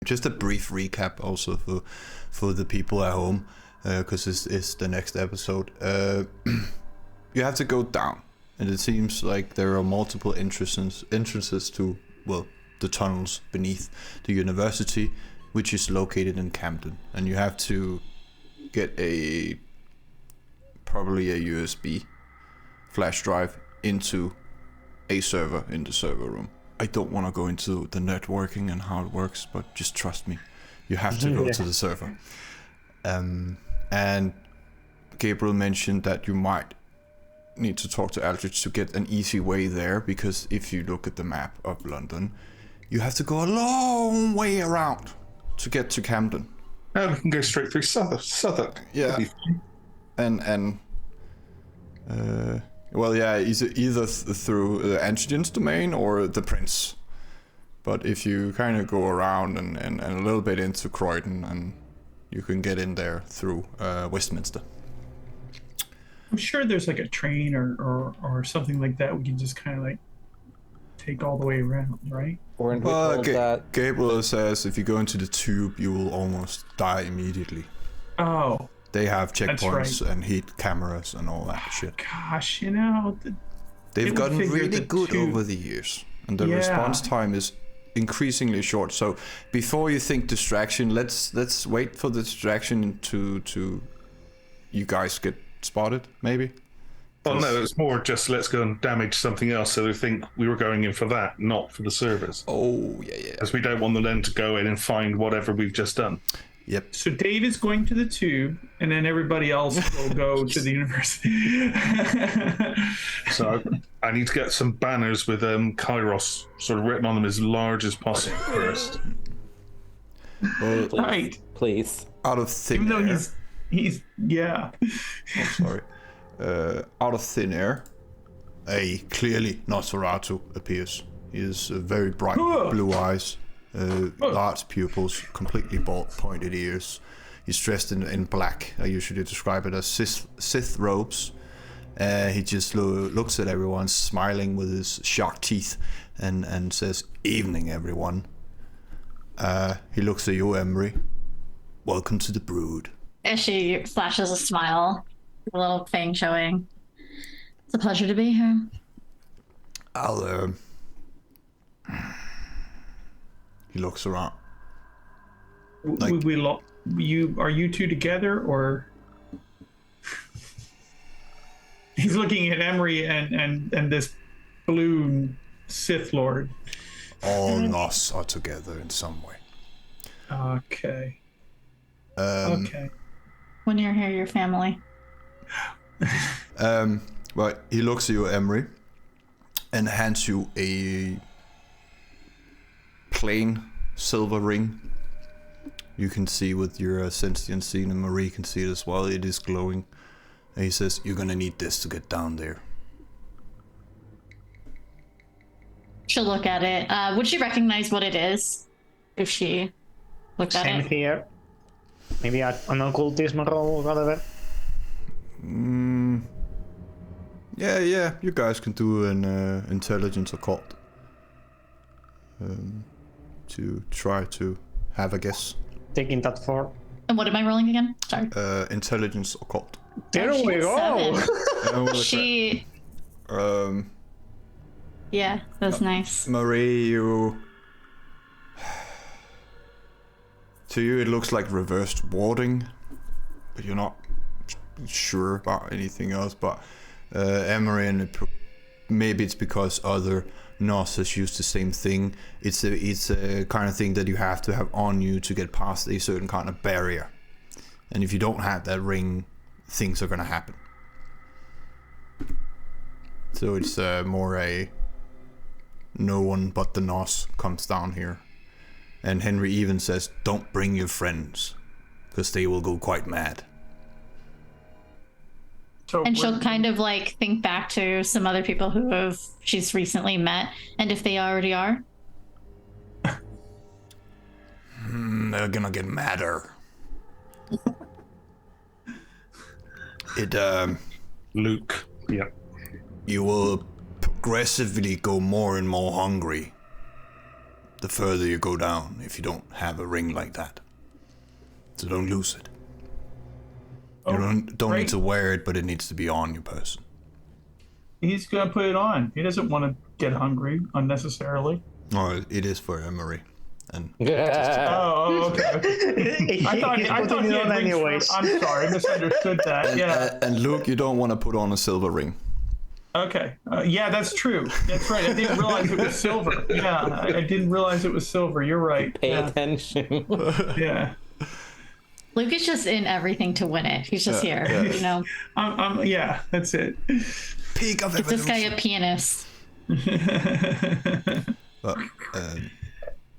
just a brief recap also for the people at home, because it's the next episode. You have to go down, and it seems like there are multiple entrances to, well, the tunnels beneath the university, which is located in Camden, and you have to get probably a USB flash drive into a server in the server room. I don't want to go into the networking and how it works, but just trust me, you have to go to the server. And Gabriel mentioned that you might need to talk to Aldrich to get an easy way there, because if you look at the map of London, you have to go a long way around to get to Camden. Oh, we can go straight through Southwark. Yeah. And well, yeah, either through the Antigen's domain or the Prince. But if you kind of go around and a little bit into Croydon, and you can get in there through Westminster. I'm sure there's like a train or something like that we can just kind of like take all the way around, right? Well, Gabriel says if you go into the tube, you will almost die immediately. Oh. They have checkpoints right. and heat cameras and all that shit. Gosh, they've gotten really good over the years, and the response time is increasingly short. So before you think distraction, let's wait for the distraction to you guys get spotted, maybe. Well, no, it's more just let's go and damage something else, so they think we were going in for that, not for the servers. Oh, yeah. Because we don't want them then to go in and find whatever we've just done. Yep. So Dave is going to the tube, and then everybody else will go to the university. So I need to get some banners with Kairos sort of written on them as large as possible first. Well, right. Please. Out of thin Even though air. he's yeah. Oh, sorry. Out of thin air, a clearly Nosferatu appears. He has very bright blue eyes, large pupils, completely bald, pointed ears. He's dressed in black. I usually describe it as Sith robes. He just looks at everyone, smiling with his shark teeth, and says, "Evening, everyone." He looks at you, Emery. "Welcome to the Brood." As she flashes a smile, a little fang showing. It's a pleasure to be here. He looks around. Are you two together, or he's looking at Emery and this blue Sith Lord? All Nos are together in some way. Okay. Okay. When you're here, you're family. Well, he looks at you, Emery, and hands you a plain silver ring. You can see with your sentient scene, and Marie can see it as well. It is glowing. And he says, "You're gonna need this to get down there." She'll look at it. Would she recognize what it is if she looked at Same it? here. Maybe an occultism roll or whatever. Yeah. You guys can do an intelligence occult to try to have a guess. Taking that for. And what am I rolling again? Sorry. Intelligence occult. There she we got go. She. Yeah, that's nice. Marie, to you it looks like reversed warding, but you're not sure about anything else. But Emery, and maybe it's because other Gnosis use the same thing. It's a kind of thing that you have to have on you to get past a certain kind of barrier. And if you don't have that ring, things are gonna happen. So it's more a no one but the Nos comes down here. And Henry even says, "Don't bring your friends, because they will go quite mad." So And she'll kind of like think back to some other people who she's recently met, and if they already are. They're gonna get madder. Luke. Yep. You will progressively go more and more hungry. the further you go down if you don't have a ring like that. So don't lose it. You don't need to wear it, but it needs to be on your person. He's gonna put it on. He doesn't want to get hungry unnecessarily. Oh, it is for Emery. And Oh, okay. I thought he had rings for, I'm sorry, I misunderstood that. Yeah. And Luke, you don't want to put on a silver ring. Okay. Yeah, that's true. That's right. I didn't realize it was silver. Yeah, I didn't realize it was silver. You're right. Pay attention. Yeah. Luke is just in everything to win it. He's just here, you know. Yeah, that's it. Peak of Is this guy a pianist? But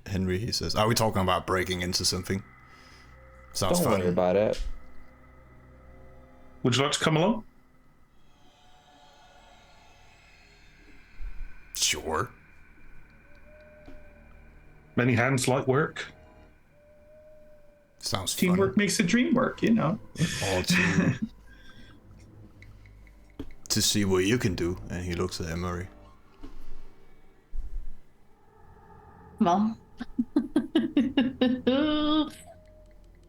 Henry, he says, are we talking about breaking into something? Sounds Don't fun. worry about it. Would you like to come along? Sure. Many hands like work. Sounds fun. Teamwork makes the dream work, you know. All to see what you can do. And he looks at Emery. Well,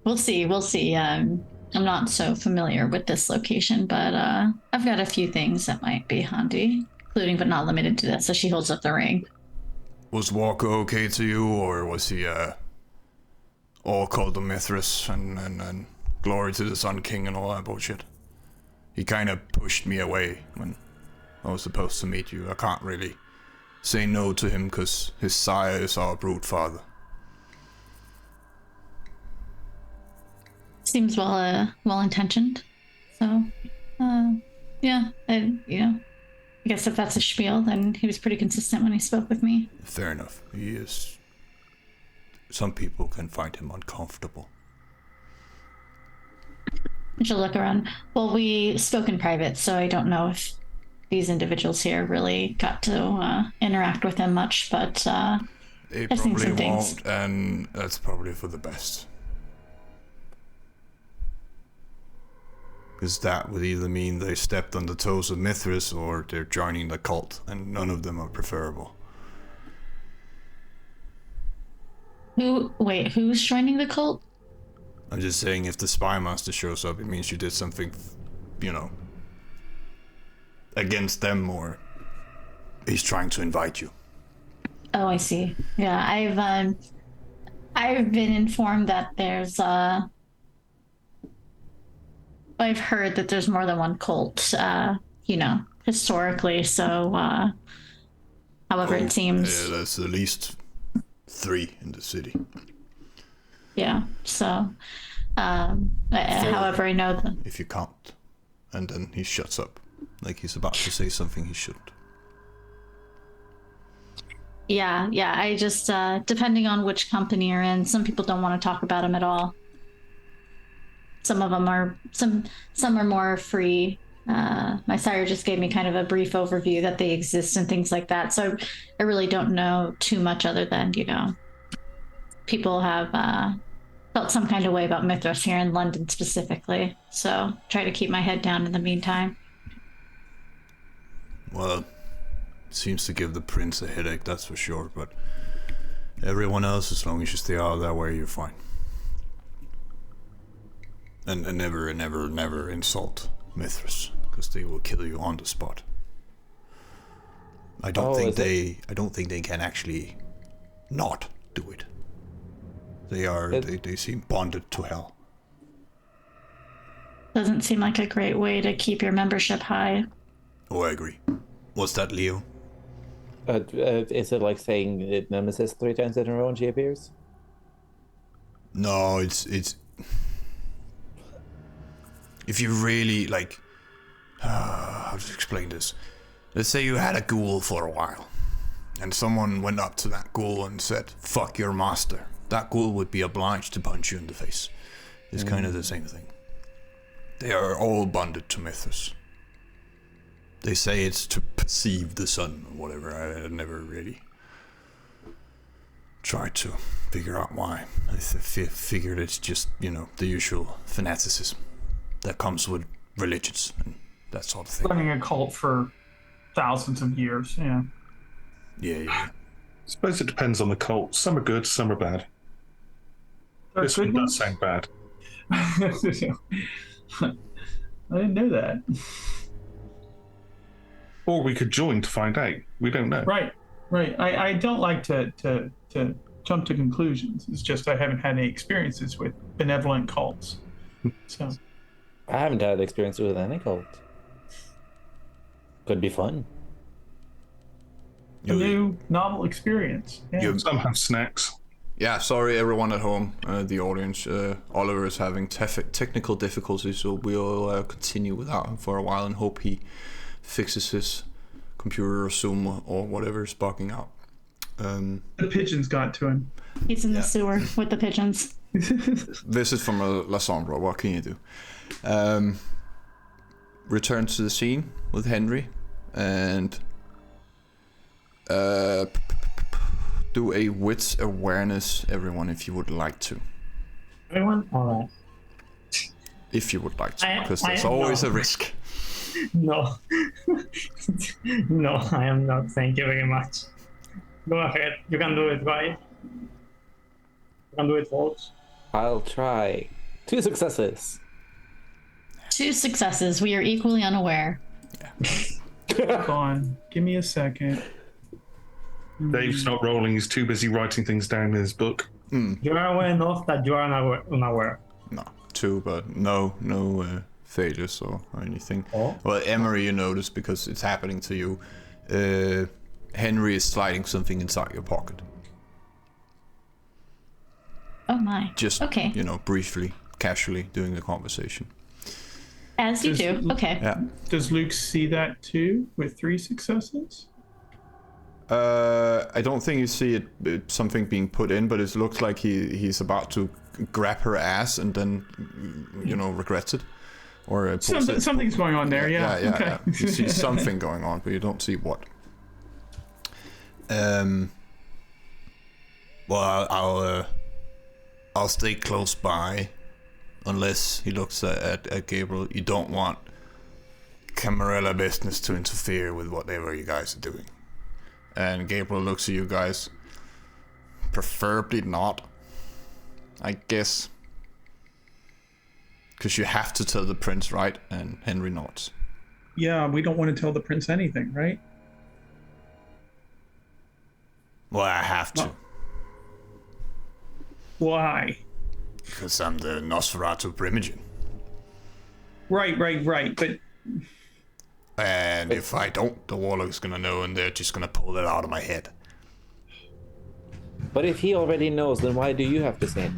we'll see. I'm not so familiar with this location, but I've got a few things that might be handy, including but not limited to this. So she holds up the ring. Was Walker okay to you, or was he all called the Mithras and glory to the Sun King and all that bullshit? He kind of pushed me away when I was supposed to meet you. I can't really say no to him because his sire is our brood father. Seems well intentioned. So, yeah, I guess if that's a spiel, then he was pretty consistent when he spoke with me. Fair enough. He is. Some people can find him uncomfortable. I should look around. Well, we spoke in private, so I don't know if these individuals here really got to interact with him much, but They I've seen probably some things. won't, and that's probably for the best. Because that would either mean they stepped on the toes of Mithras or they're joining the cult, and none of them are preferable. Who's joining the cult? I'm just saying, if the spy master shows up, it means you did something, against them, or he's trying to invite you. Oh, I see. Yeah, I've been informed that there's I've heard that there's more than one cult, historically, so however it seems. Yeah, that's at least 3 in the city. Yeah, so however I know that. If you count. And then he shuts up, like he's about to say something he shouldn't. Yeah, I just depending on which company you're in, some people don't want to talk about them at all. Some of them are some are more free. My sire just gave me kind of a brief overview that they exist and things like that. So I really don't know too much other than, people have felt some kind of way about Mithras here in London specifically. So try to keep my head down in the meantime. Well, seems to give the prince a headache, that's for sure, but everyone else, as long as you stay out of that way, you're fine. And never insult Mithras, because they will kill you on the spot. I don't think they can actually not do it. They seem bonded to hell. Doesn't seem like a great way to keep your membership high. Oh, I agree. What's that, Leo? Is it like saying Nemesis 3 times in a row when she appears? No, it's if you really how to explain this? Let's say you had a ghoul for a while, and someone went up to that ghoul and said, "Fuck your master." That ghoul would be obliged to punch you in the face. It's kind of the same thing. They are all bonded to Mithras. They say it's to perceive the sun or whatever. I never really tried to figure out why. I figured it's just, the usual fanaticism that comes with religions and that sort of thing. Running a cult for thousands of years, yeah. Yeah. suppose it depends on the cult. Some are good, some are bad. This one does sound bad. I didn't know that. Or we could join to find out. We don't know. Right. I don't like to jump to conclusions. It's just I haven't had any experiences with benevolent cults. So I haven't had experience with any cult. Could be fun. a new novel experience. Yeah. Some have snacks. Yeah, sorry everyone at home, the audience. Oliver is having technical difficulties, so we'll continue without him for a while and hope he fixes his computer or Zoom or whatever is bugging out. The pigeons got to him. He's in the sewer with the pigeons. Visit from Lassandra, what can you do? Return to the scene with Henry and do a wits awareness, everyone, if you would like to. Everyone? Alright. If you would like to, I- because I there's am always not. a risk. No. No, I am not. Thank you very much. Go ahead. You can do it, right? You can do it, folks. I'll try. 2 successes. 2 successes. We are equally unaware. Hold on. Give me a second. Dave's not rolling. He's too busy writing things down in his book. You are aware enough that you are unaware. No, 2, but no failures or anything. Oh. Well, Emery, you notice because it's happening to you. Henry is sliding something inside your pocket. Oh my. Just, Okay. briefly, casually doing the conversation. As you do. Okay. Yeah. Does Luke see that too with 3 successes? I don't think you see it something being put in, but it looks like he's about to grab her ass and then, regrets it. Or Something's going on there, yeah. Okay. Yeah. You see something going on, but you don't see what. Well, I'll stay close by, unless he looks at Gabriel. You don't want Camarilla business to interfere with whatever you guys are doing. And Gabriel looks at you guys. Preferably not, I guess. Because you have to tell the prince, right? And Henry nods. Yeah, we don't want to tell the prince anything, right? Well, I have to. Why? Because I'm the Nosferatu Primogen. Right. But And if I don't, the warlock's gonna know and they're just gonna pull it out of my head. But if he already knows, then why do you have to say it?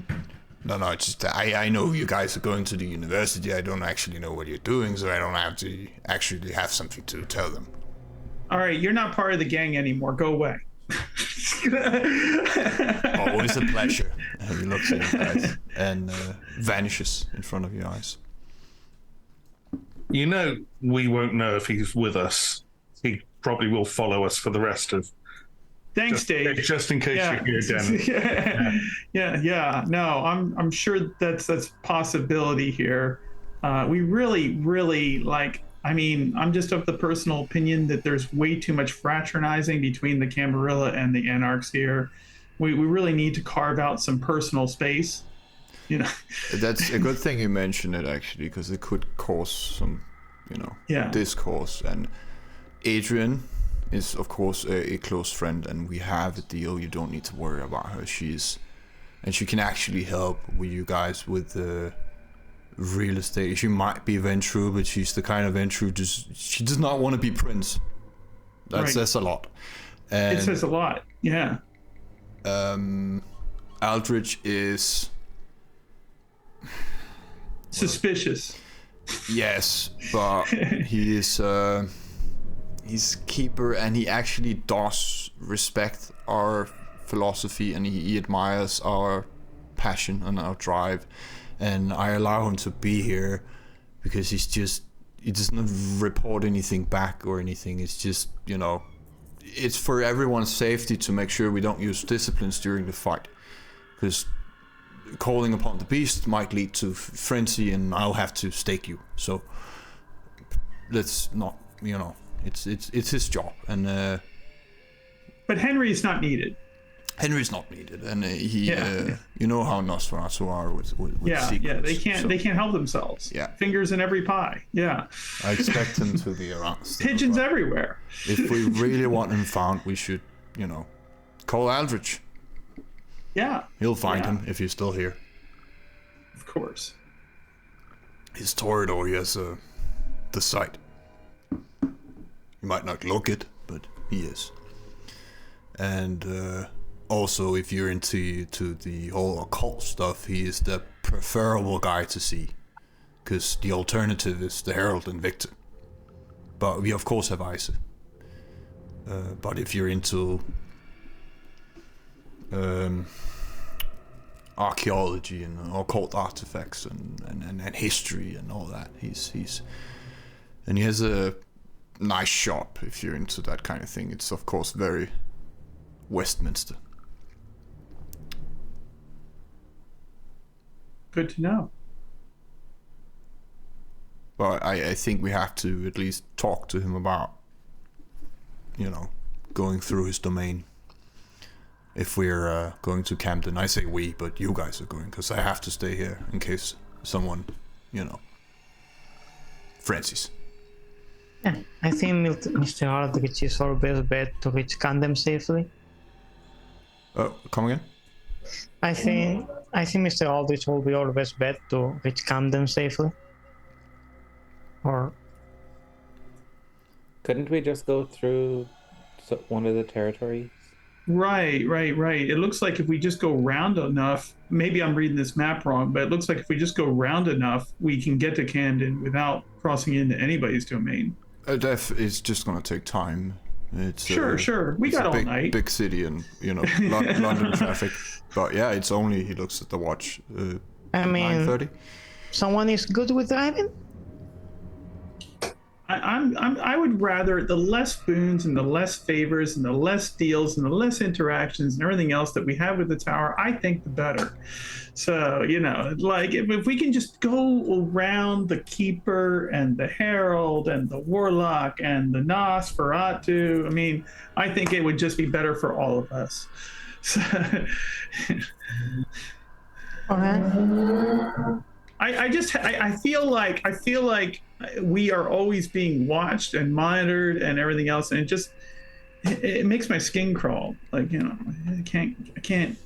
No, it's just I know you guys are going to the university. I don't actually know what you're doing, so I don't have to actually have something to tell them. all right, you're not part of the gang anymore. Go away. Always a pleasure. And he looks at you guys and vanishes in front of your eyes. We won't know if he's with us. He probably will follow us for the rest of. Thanks, Dave. Just in case you're here, Dennis. Yeah. No, I'm sure that's a possibility here. We really like. I mean, I'm just of the personal opinion that there's way too much fraternizing between the Camarilla and the Anarchs here. We really need to carve out some personal space. That's a good thing you mentioned it, actually, because it could cause some, discourse. And Adrian is, of course, a close friend, and we have a deal. You don't need to worry about her. She can actually help with you guys with the real estate. She might be Ventru, but she's the kind of Ventru she does not want to be prince. That says a lot. And it says a lot. Yeah. Aldrich is suspicious. Yes, but he is he's keeper, and he actually does respect our philosophy, and he admires our passion and our drive, and I allow him to be here because he does not report anything back or anything. It's just, it's for everyone's safety to make sure we don't use disciplines during the fight, because calling upon the beast might lead to frenzy and I'll have to stake you. So let's not, it's his job, and But Henry's not needed. Henry's not needed, and Yeah. you know how Nosferatu are with Yeah, secrets. they can't help themselves. Yeah. Fingers in every pie. Yeah. I expect him to be around. still, Pigeons but everywhere. if we really want him found, we should, call Aldrich. Yeah. He'll find Yeah. him if he's still here. Of course. His Toreador, he has the sight. You might not look it, but he is. And also, if you're into the whole occult stuff, he is the preferable guy to see. Because the alternative is the Herald and Victor. But we of course have Isa. But if you're into archaeology and occult artifacts and history and all that, he's and he has a nice shop. If you're into that kind of thing, it's of course very Westminster. Good to know. But I think we have to at least talk to him about, going through his domain. If we're going to Camden, I say we, but you guys are going, because I have to stay here in case someone, Francis. Yeah, I think Mr. Aldrich is our best bet to reach Camden safely. Come again? I think Mr. Aldrich will be our best bet to reach Camden safely. Or Couldn't we just go through one of the territories? Right. It looks like if we just go round enough, maybe I'm reading this map wrong, but it looks like if we just go round enough, we can get to Camden without crossing into anybody's domain. It's just gonna take time. It's Sure. We it's got a all big, night. big city and London traffic. But yeah, it's only he looks at the watch. I mean, 9:30. someone is good with driving? I would rather the less boons and the less favors and the less deals and the less interactions and everything else that we have with the tower, I think the better. So, like if we can just go around the Keeper and the Herald and the Warlock and the Nosferatu, I mean, I think it would just be better for all of us. So, I feel like we are always being watched and monitored and everything else, and it makes my skin crawl. Like, I can't.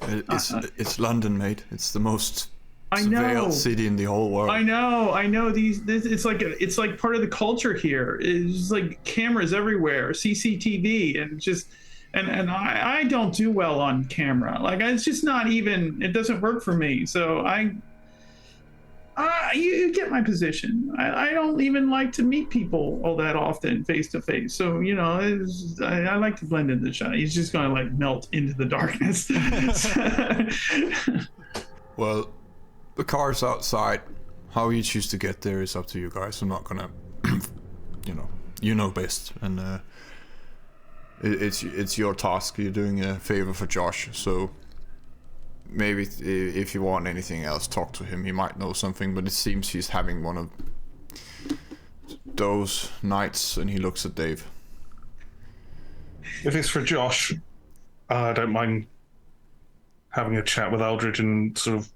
It's London, mate. It's the most I know. surveilled city in the whole world. I know. It's like part of the culture here. It's like cameras everywhere, CCTV, and I don't do well on camera. Like, it's just not even. It doesn't work for me. So you get my position. I don't even like to meet people all that often face to face. So, I like to blend in the shot. He's just going to like melt into the darkness. Well, the car's outside. How you choose to get there is up to you guys. I'm not gonna, you know best. And it's your task. You're doing a favor for Josh. So maybe if you want anything else, talk to him. He might know something, but it seems he's having one of those nights, and he looks at Dave. If it's for Josh, I don't mind having a chat with Aldrich and sort of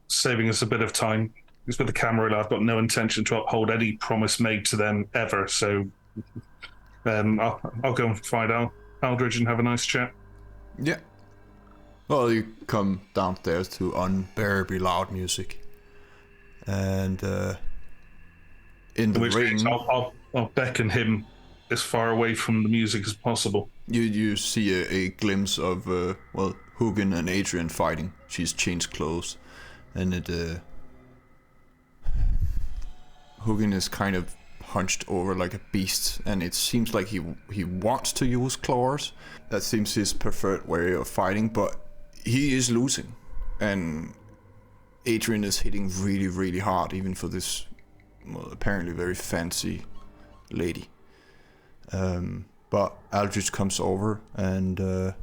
saving us a bit of time. Because with the camera, I've got no intention to uphold any promise made to them ever. So I'll go and find out Aldrich and have a nice chat. Yeah. Well, you come downstairs to unbearably loud music, and in the In which ring, case, I'll beckon him as far away from the music as possible. you see a glimpse of Hugin and Adrian fighting. She's changed clothes, and Hugin is kind of hunched over like a beast, and it seems like he wants to use claws. That seems his preferred way of fighting, but he is losing, and Adrian is hitting really, really hard, even for this, apparently very fancy lady. But Aldrich comes over and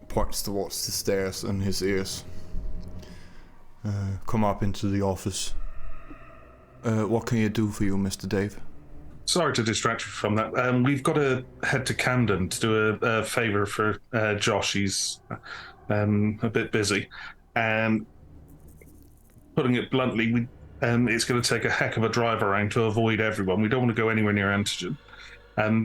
points towards the stairs, and his ears come up into the office. What can you do for you, Mr. Dave? Sorry to distract you from that. We've got to head to Camden to do a favor for Josh. He's a bit busy, and putting it bluntly, it's going to take a heck of a drive around to avoid everyone. We don't want to go anywhere near Antigen,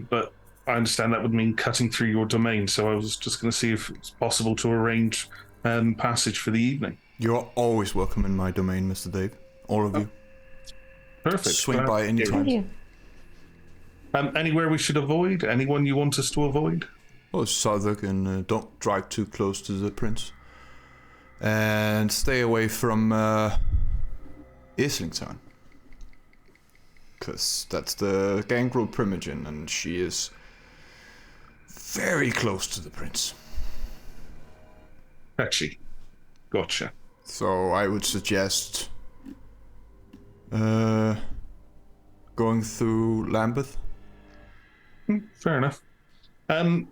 but I understand that would mean cutting through your domain. So I was just going to see if it's possible to arrange passage for the evening. You're always welcome in my domain, Mr. Dave. All of you. Perfect. Swing by anytime. Thank you. Anywhere we should avoid? Anyone you want us to avoid? Oh, Southwark, and don't drive too close to the prince. And stay away from Islington. Because that's the gangrel Primogen, and she is very close to the prince. Fetchy. Gotcha. So I would suggest going through Lambeth. Fair enough. And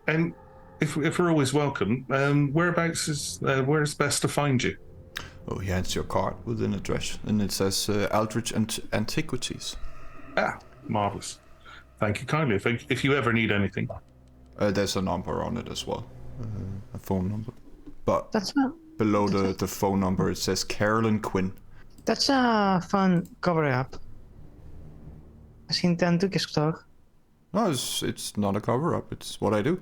if we're always welcome, whereabouts is where's best to find you? Oh, he hands your card with an address, and it says Aldrich Antiquities. Ah, marvelous. Thank you kindly. If you ever need anything, There's a number on it as well, a phone number. But That's not. below the phone number, it says Carolyn Quinn. That's a fun cover up. As intento que estou. No, it's not a cover-up. It's what I do.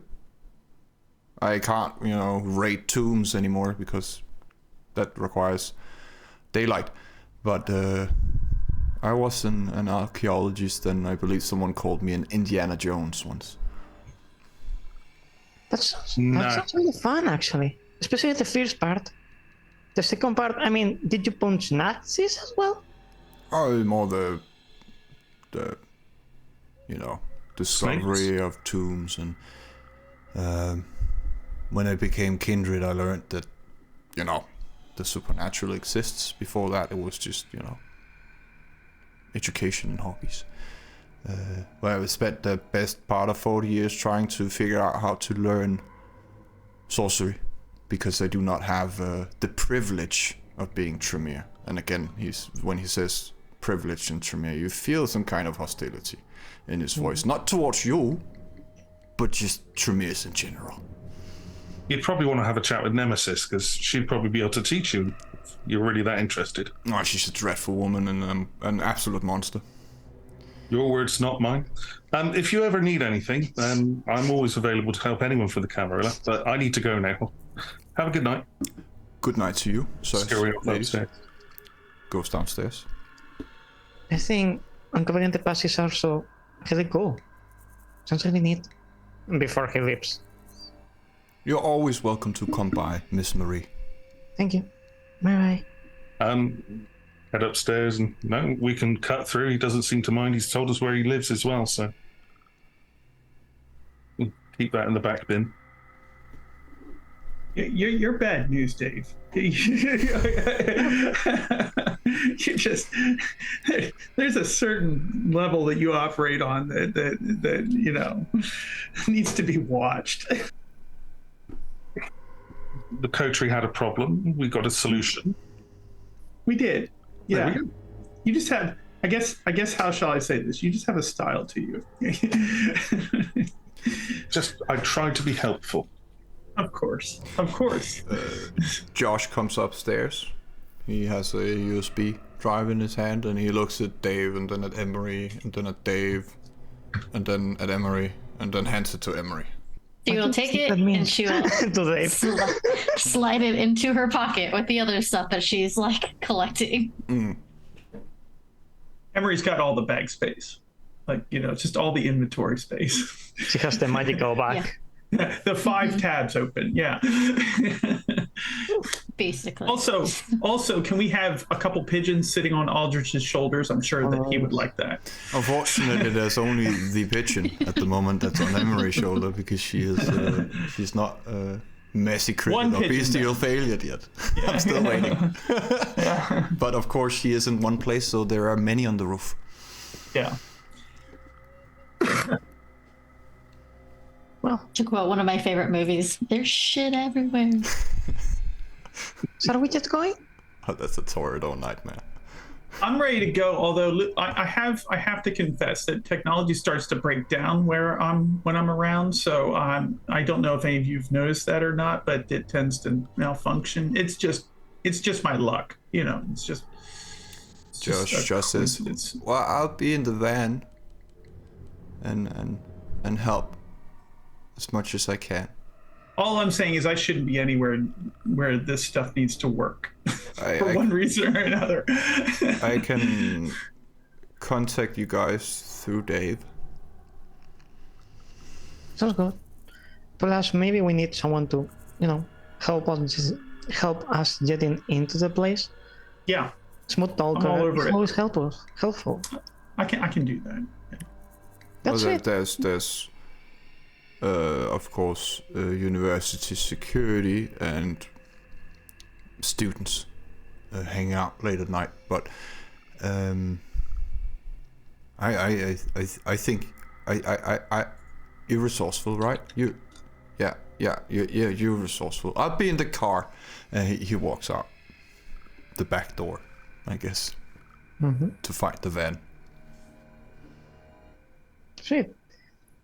I can't, raid tombs anymore because that requires daylight. But I was an archaeologist, and I believe someone called me an Indiana Jones once. That sounds really fun, actually. Especially the first part. The second part, I mean, did you punch Nazis as well? Oh, more the discovery of tombs, and when I became kindred, I learned that, the supernatural exists. Before that, it was just, education and hobbies. Where I spent the best part of 40 years trying to figure out how to learn sorcery, because I do not have the privilege of being Tremere. And again, when he says privilege in Tremere, you feel some kind of hostility in his voice. Not towards you, but just Tremere's in general. you'd probably want to have a chat with Nemesis, because she'd probably be able to teach you if you're really that interested. Oh, she's a dreadful woman and an absolute monster. Your words, not mine. If you ever need anything, I'm always available to help anyone for the Camarilla, but I need to go now. Have a good night. Good night to you, sir. Scurry off upstairs. Goes downstairs. I think uncovering the past is also really cool. Sounds really neat. Before he leaves. You're always welcome to come by, Miss Marie. Thank you. Bye bye. Head upstairs, and no, we can cut through. He doesn't seem to mind. He's told us where he lives as well, so we'll keep that in the back bin. You're bad news, Dave. You just there's a certain level that you operate on that you know needs to be watched. The coterie had a problem. We got a solution. We did. Yeah. There we go. You just have, I guess how shall I say this? You just have a style to you. I tried to be helpful. Of course. Josh comes upstairs. He has a USB drive in his hand, and he looks at Dave, and then at Emery, and then at Dave, and then at Emery, and then hands it to Emery. She will take it and she will slide it into her pocket with the other stuff that she's like collecting. Emery's got all the bag space, like just all the inventory space. She has the magical bag. Yeah. The 5 tabs open. Yeah. Basically. Also, can we have a couple pigeons sitting on Aldrich's shoulders? I'm sure that he would like that. Unfortunately, there's only the pigeon at the moment that's on Emery's shoulder, because she's not massacred or bestial failure yet. Yeah. I'm still waiting. But of course, she is in one place, so there are many on the roof. Yeah. Well, to quote one of my favorite movies, there's shit everywhere. So are we just going? Oh, that's a Toreador nightmare. I'm ready to go. Although I have to confess that technology starts to break down when I'm around. So I don't know if any of you've noticed that or not, but it tends to malfunction. It's just my luck, you know. It's just Josh says, coincidence. "Well, I'll be in the van and help as much as I can." All I'm saying is I shouldn't be anywhere where this stuff needs to work for I one reason or another. I can contact you guys through Dave. Sounds good. Plus, maybe we need someone to, help us getting into the place. Yeah, Smooth talker all over is it. always helpful. I can do that. That's Well, it. there's of course, university security and students hang out late at night. But I think you're resourceful, right? You're resourceful. I'll be in the car. He walks out the back door, I guess, to find the van. Sweet.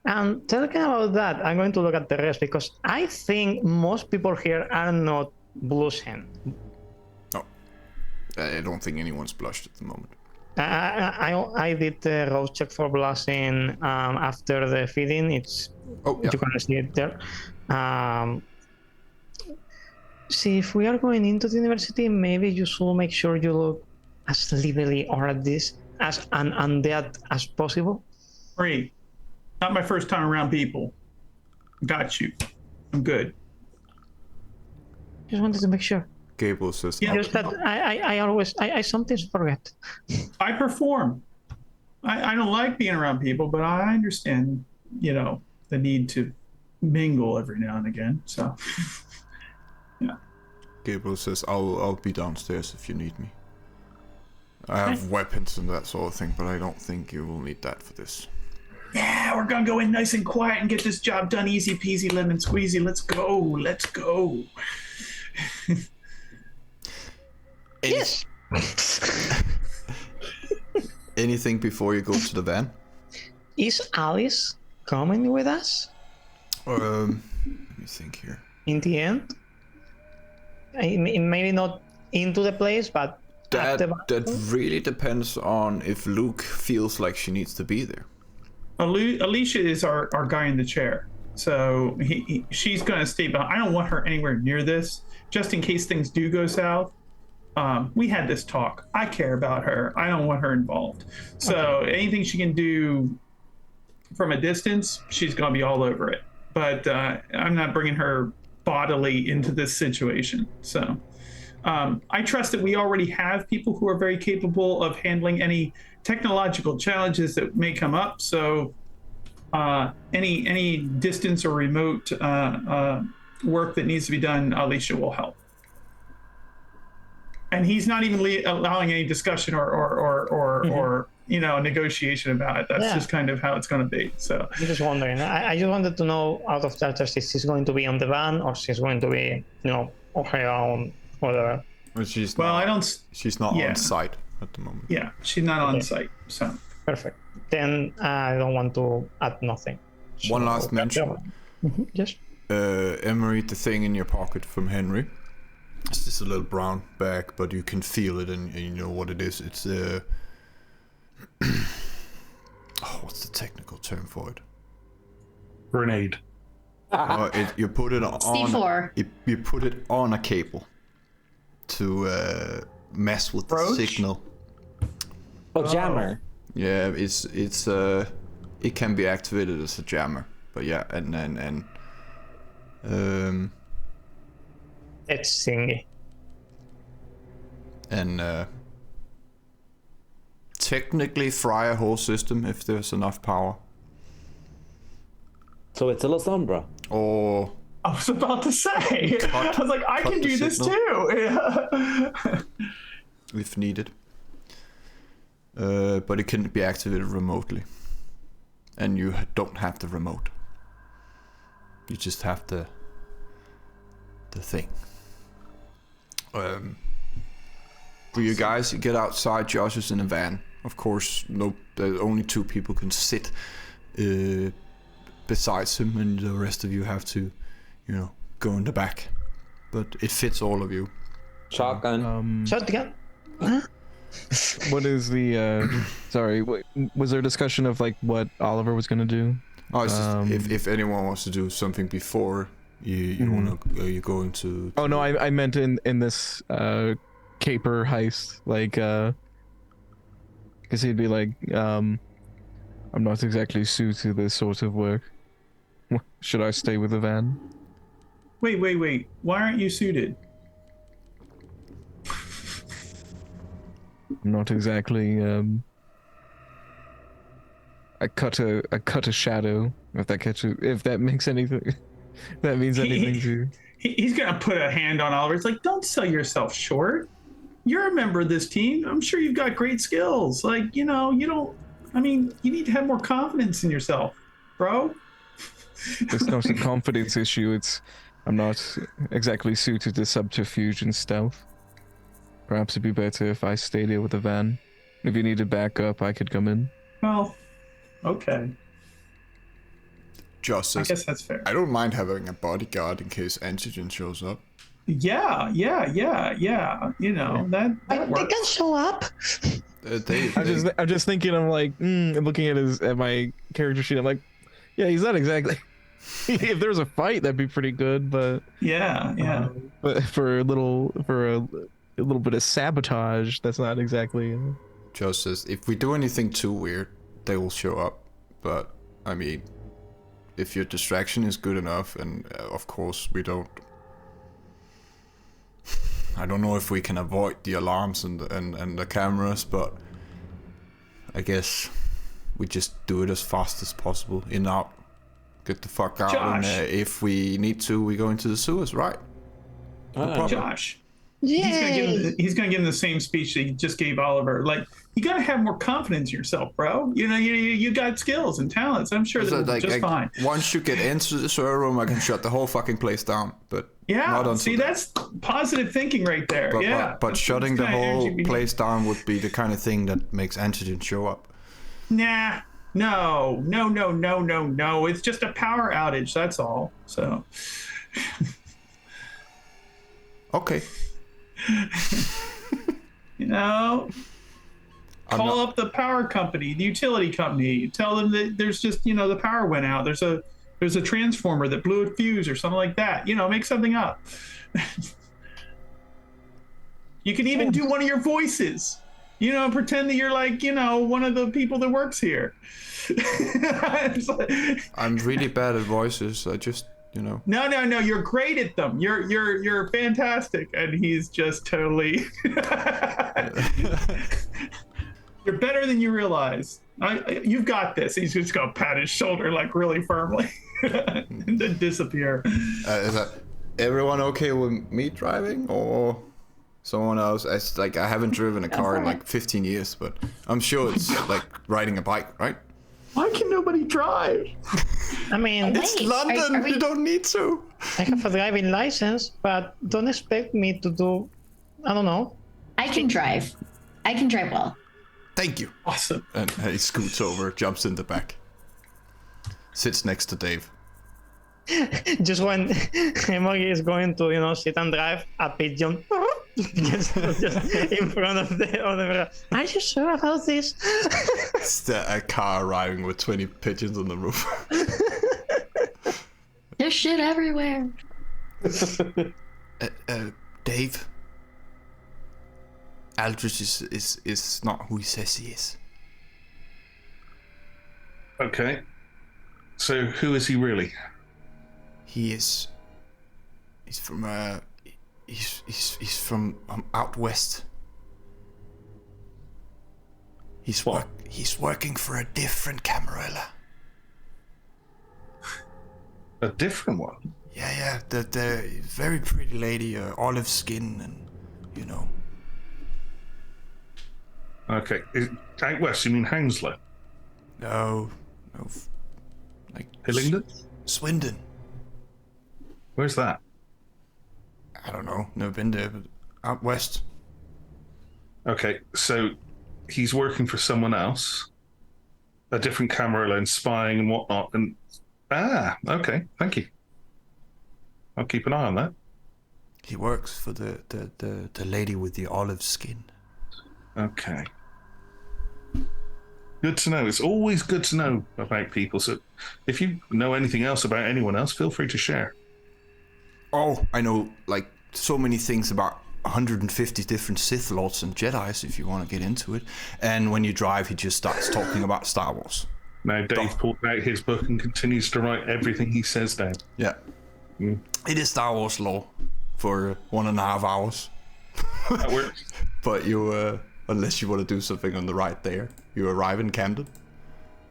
And talking about that, I'm going to look at the rest because I think most people here are not blushing. No, I don't think anyone's blushed at the moment. I did the rose check for blushing after the feeding. You can see it there. See, if we are going into the university, maybe you should make sure you look as legally or at least as undead as possible. Great. Not my first time around people. Got you. I'm good. Just wanted to make sure. Gable says, Yeah. Just that I sometimes forget. I perform. I don't like being around people, but I understand, the need to mingle every now and again. So, yeah. Gabriel says, I'll be downstairs if you need me. I have weapons and that sort of thing, but I don't think you will need that for this. Yeah, we're gonna go in nice and quiet and get this job done easy peasy lemon squeezy. Let's go. Yes. Anything before you go to the van? Is Alice coming with us Let me think here. in the end? Maybe not into the place, but at the That really depends on if Luke feels like she needs to be there. Alicia is our guy in the chair, so she's gonna stay behind. I don't want her anywhere near this, just in case things do go south. We had this talk. I care about her. I don't want her involved. So anything she can do from a distance, she's gonna be all over it. But I'm not bringing her bodily into this situation. So I trust that we already have people who are very capable of handling any technological challenges that may come up. So any distance or remote work that needs to be done, Alicia will help. And he's not even allowing any discussion or negotiation about it. That's just kind of how it's going to be. So I'm just wondering. I just wanted to know out of characters if she's going to be on the van or she's going to be, on her own, whatever. Well, she's not Yeah. on site at the moment. Yeah, she's not on site. So Perfect. Then I don't want to add nothing. One last mention. Yes. Emery, the thing in your pocket from Henry. It's just a little brown bag, but you can feel it and you know what it is. It's what's the technical term for it? Grenade. You put it on. C4. You put it on a cable to mess with the signal. Oh, jammer. Yeah, it's it can be activated as a jammer, but yeah, and It's thingy. and technically fry a whole system if there's enough power. So it's a La Sombra. Or I was about to say, I was like, I can the do this signal. too. if needed. But it can be activated remotely. And you don't have the remote. You just have the for you guys, you get outside. Josh is in a van. Of course, only 2 people can sit besides him, and the rest of you have to, go in the back. But it fits all of you. Shotgun. Shotgun. Huh? What is the? Sorry, was there a discussion of like what Oliver was gonna do? Oh, it's just if anyone wants to do something before you wanna you go into. Oh no, I meant in this caper heist, like because he'd be like, I'm not exactly suited to this sort of work. Should I stay with the van? Wait. Why aren't you suited? I'm not exactly. I cut a shadow. If that makes anything, that means anything to you. He's gonna put a hand on Oliver. It's like, don't sell yourself short. You're a member of this team. I'm sure you've got great skills. Like, you don't. I mean, you need to have more confidence in yourself, bro. It's not a confidence issue. I'm not exactly suited to subterfuge and stealth. Perhaps it'd be better if I stayed here with the van. If you needed backup, I could come in. Well, okay. Josh says, I guess that's fair. I don't mind having a bodyguard in case Antigen shows up. Yeah. That They works. can show up. I'm just thinking. I'm like, looking at my character sheet. I'm like, yeah, he's not exactly. If there's a fight, that'd be pretty good. But Yeah. But for a little bit of sabotage, that's not exactly. Josh says, if we do anything too weird, they will show up. But I mean, if your distraction is good enough, and of course we don't. I don't know if we can avoid the alarms and the cameras, but I guess we just do it as fast as possible. In, out, get the fuck out, Josh. and if we need to, we go into the sewers, right? No problem. Josh. Yay! He's gonna give him the same speech that he just gave Oliver. Like, you gotta have more confidence in yourself, bro. You got skills and talents. I'm sure So, that's just fine. Once you get into the server room, I can shut the whole fucking place down. But Yeah. not until See, then. that's positive thinking right there. But That's shutting the kind of whole energy we place down would be the kind of thing that makes Antigen show up. need. Nah. No. It's just a power outage. That's all. So. Okay. Call up the power company, the utility company. Tell them that there's just, the power went out. There's a transformer that blew a fuse or something like that. Make something up. You can even do one of your voices. Pretend that you're like, one of the people that works here. It's like, I'm really bad at voices. I just, No. You're great at them. You're fantastic. And he's just totally. You're better than you realize. You've got this. He's just gonna pat his shoulder like really firmly, and then disappear. is that everyone okay with me driving or someone else? It's like I haven't driven a car in like 15 years, but I'm sure it's like riding a bike, right? Why can nobody drive? I mean, It's Wait, London. are we- You don't need to. I have a driving license, but don't expect me to do. I don't know. I can drive. I can drive well. Thank you. Awesome. And he scoots over, jumps in the back, sits next to Dave. Just when Emogi is going to, sit and drive, a pigeon just in front of the other. Are you sure about this? It's a car arriving with 20 pigeons on the roof. There's shit everywhere. Dave. Aldrich is not who he says he is. Okay. So who is he really? He's from he's from out west. He's working for a different Camarilla. A different one? Yeah, the very pretty lady, olive skin, and Okay. Out west, you mean Hounslow? No, like Hillingdon? Swindon. Where's that? I don't know, never been there, but out west. Okay, so he's working for someone else, a different camera lens, spying and whatnot. And okay, thank you. I'll keep an eye on that. He works for the lady with the olive skin. Okay. Good to know. It's always good to know about people. So if you know anything else about anyone else, feel free to share. Oh, I know like so many things about 150 different Sith Lords and Jedis if you want to get into it. And when you drive, he just starts talking about Star Wars. Now Dave pulled out his book and continues to write everything he says down. Yeah. It is Star Wars lore for 1.5 hours. That works. But you, unless you want to do something on the right there, you arrive in Camden.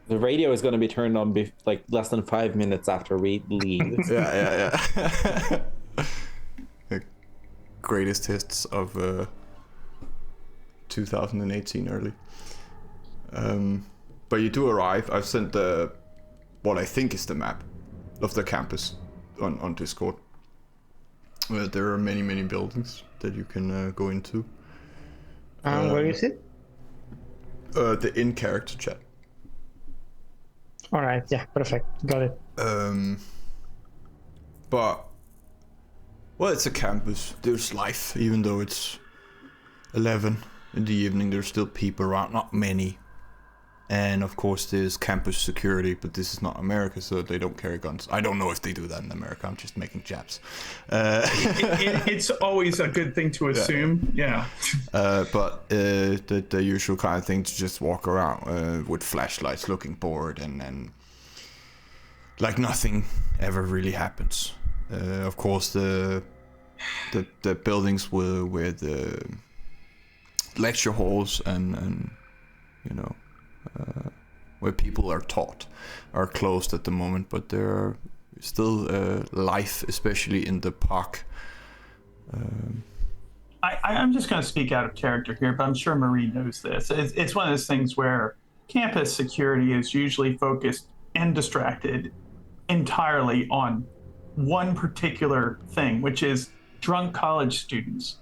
The radio is going to be turned on like less than 5 minutes after we leave. Yeah. The greatest hits of 2018 early. But you do arrive. I've sent what I think is the map of the campus on Discord. There are many buildings that you can go into. Where is it? The in-character chat. All right, yeah, perfect, got it. But well, it's a campus. There's life, even though it's 11 in the evening. There's still people around, not many. And of course, there's campus security, but this is not America, so they don't carry guns. I don't know if they do that in America. I'm just making jabs. It's always a good thing to assume. Yeah. But the usual kind of thing to just walk around with flashlights, looking bored, and like nothing ever really happens. Of course, the buildings where the lecture halls and you know. Where people are taught are closed at the moment, but there are still life, especially in the park. I'm just going to speak out of character here, but I'm sure Marie knows this. It's one of those things where campus security is usually focused and distracted entirely on one particular thing, which is drunk college students.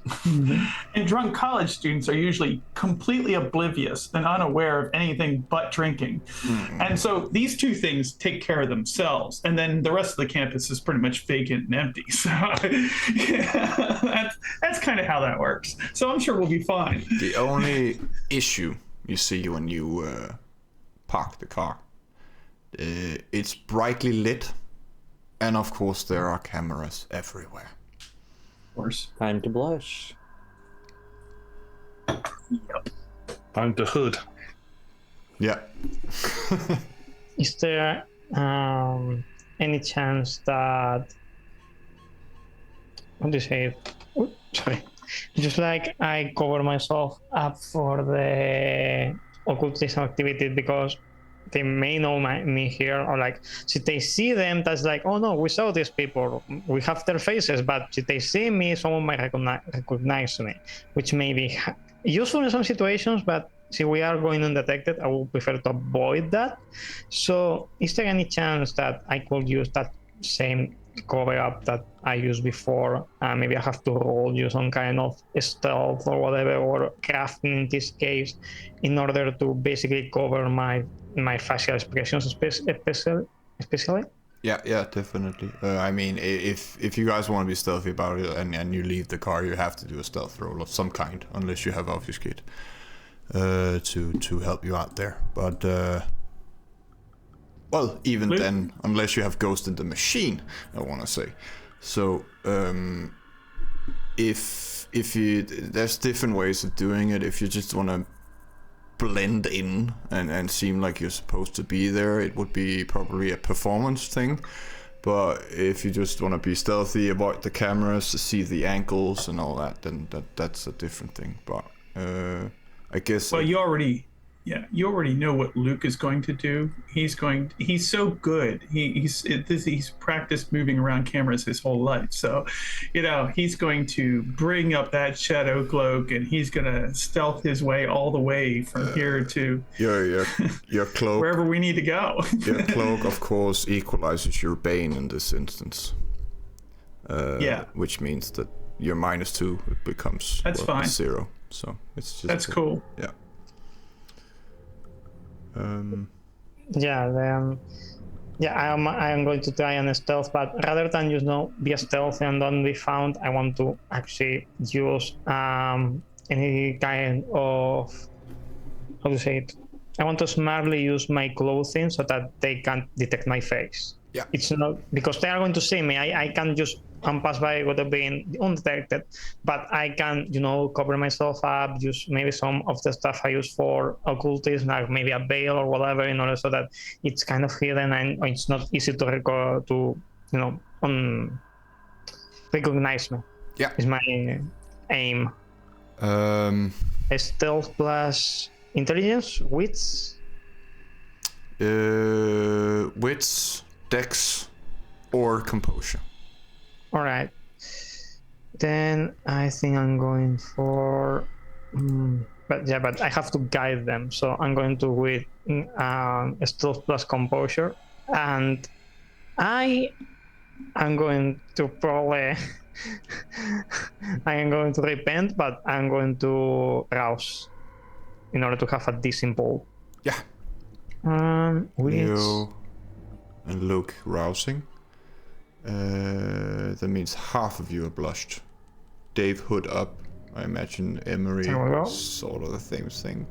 And drunk college students are usually completely oblivious and unaware of anything but drinking. And so these two things take care of themselves, and then the rest of the campus is pretty much vacant and empty. So yeah, that's kind of how that works. So I'm sure we'll be fine. The only issue you see when you park the car, it's brightly lit, and of course there are cameras everywhere. Time to blush. Yep. I'm the hood. Yeah. Is there any chance that, what do you say? Oops, sorry. Just like I cover myself up for the occultism activity because they may know me here, or like, if they see them, that's like, oh no, we saw these people, we have their faces, but if they see me, someone might recognize me, which may be useful in some situations, but if we are going undetected, I would prefer to avoid that. So is there any chance that I could use that same cover up that I used before? Maybe I have to roll you some kind of stealth or whatever, or crafting in this case, in order to basically cover my facial expressions, especially. Yeah, definitely. I mean, if you guys want to be stealthy about it and you leave the car, you have to do a stealth roll of some kind, unless you have obfuscate to help you out there. But well, even then, unless you have ghost in the machine, I want to say. So if you, there's different ways of doing it. If you just want to blend in and seem like you're supposed to be there, it would be probably a performance thing. But if you just want to be stealthy, avoid the cameras, see the ankles and all that, then that's a different thing. But I guess. Well, you already know what Luke is going to do. He's so good. He's practiced moving around cameras his whole life. So, he's going to bring up that shadow cloak and he's gonna stealth his way all the way from here to your cloak, wherever we need to go. Your cloak, of course, equalizes your bane in this instance. Which means that your -2, it becomes That's fine. 0. So it's just That's cool. Yeah. Yeah, then I am going to try and stealth, but rather than be stealthy and don't be found, I want to actually use any kind of, how to say it, I want to smartly use my clothing so that they can't detect my face. Yeah. It's not because they are going to see me. I can just pass by without being undetected, but I can, cover myself up, use maybe some of the stuff I use for occultism, like maybe a veil or whatever, in order so that it's kind of hidden and it's not easy to recognize me. Yeah. Is my aim. Stealth plus intelligence, wits. Wits, dex, or composure. All right. Then I think I'm going for, but I have to guide them, so I'm going to with stealth plus composure, and I am going to probably I am going to repent, but I'm going to rouse in order to have a decent poll. Yeah. Leo and Luke rousing. That means half of you are blushed. Dave hood up. I imagine Emery sort of the same thing.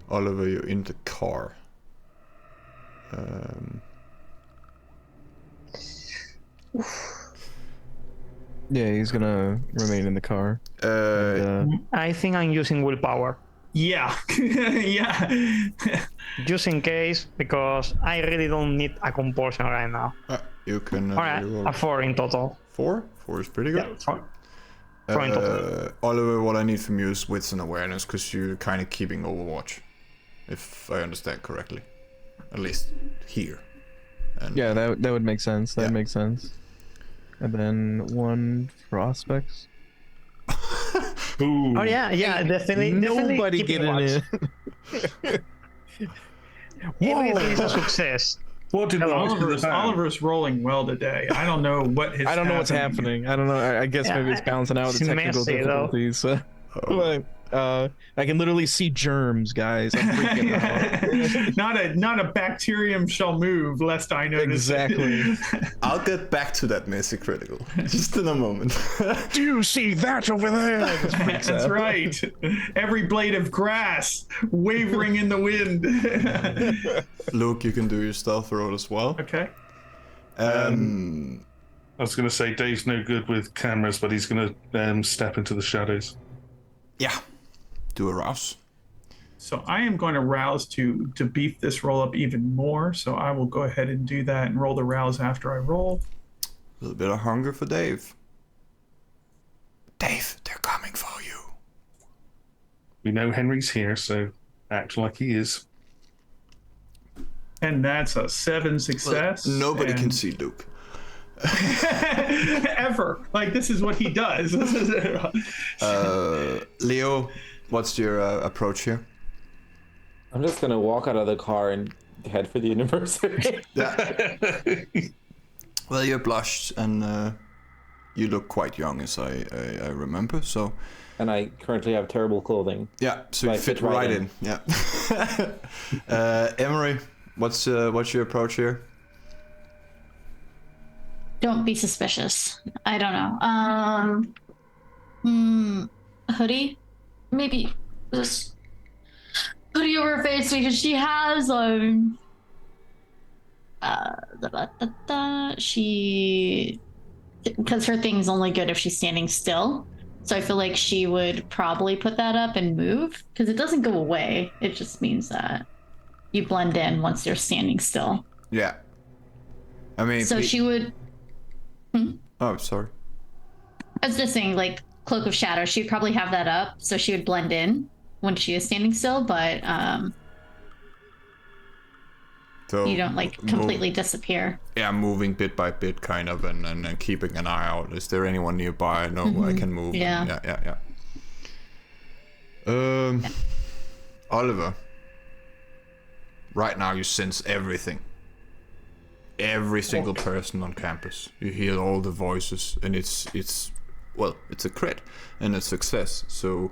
Oliver, you're in the car. Yeah, he's gonna remain in the car. I think I'm using willpower. Yeah. Yeah. Just in case, because I really don't need a compulsion right now. You can. All right, a 4 in total. 4? 4 is pretty good. Yeah, 4 in total. Oliver, what I need from you is wits and awareness, because you're kind of keeping Overwatch, if I understand correctly. At least here. And, yeah, that would make sense. That makes sense. And then 1 for aspects. Ooh. Oh yeah, definitely. Nobody getting it. Everything is a success. What did Oliver's rolling well today. I don't know what his. I don't know what's happening. I don't know. I guess maybe it's balancing out the technical difficulties. But I can literally see germs, guys. I'm freaking out. Not a bacterium shall move lest I notice. Exactly. I'll get back to that Missy Critical just in a moment. Do you see that over there? That's right. Every blade of grass wavering in the wind. Luke, you can do your stealth roll as well. Okay. I was going to say Dave's no good with cameras, but he's going to step into the shadows. Yeah. Do a rouse. So I am going to rouse to beef this roll up even more. So I will go ahead and do that and roll the rouse after I roll. A little bit of hunger for Dave. Dave, they're coming for you. We know Henry's here, so act like he is. And that's a 7 success. Well, nobody can see Luke. Ever. Like, this is what he does. Leo, what's your approach here? I'm just gonna walk out of the car and head for the university. Yeah. Well, you're blushed and you look quite young, as I remember. So. And I currently have terrible clothing. Yeah, so you fit right in. Yeah. Emery, what's your approach here? Don't be suspicious. I don't know. Hoodie? Maybe this hoodie over her face because she has because her thing's only good if she's standing still. So I feel like she would probably put that up and move because it doesn't go away. It just means that you blend in once you're standing still. Yeah. I mean, so she would. Oh, sorry. I was just saying, like, Cloak of Shadow, she'd probably have that up, so she would blend in when she is standing still, but so you don't, like, completely disappear. Yeah, moving bit by bit, kind of, and keeping an eye out. Is there anyone nearby? No, I can move. Yeah. Yeah. Oliver, right now you sense everything. Every single person on campus. You hear all the voices, and it's well, it's a crit and a success. So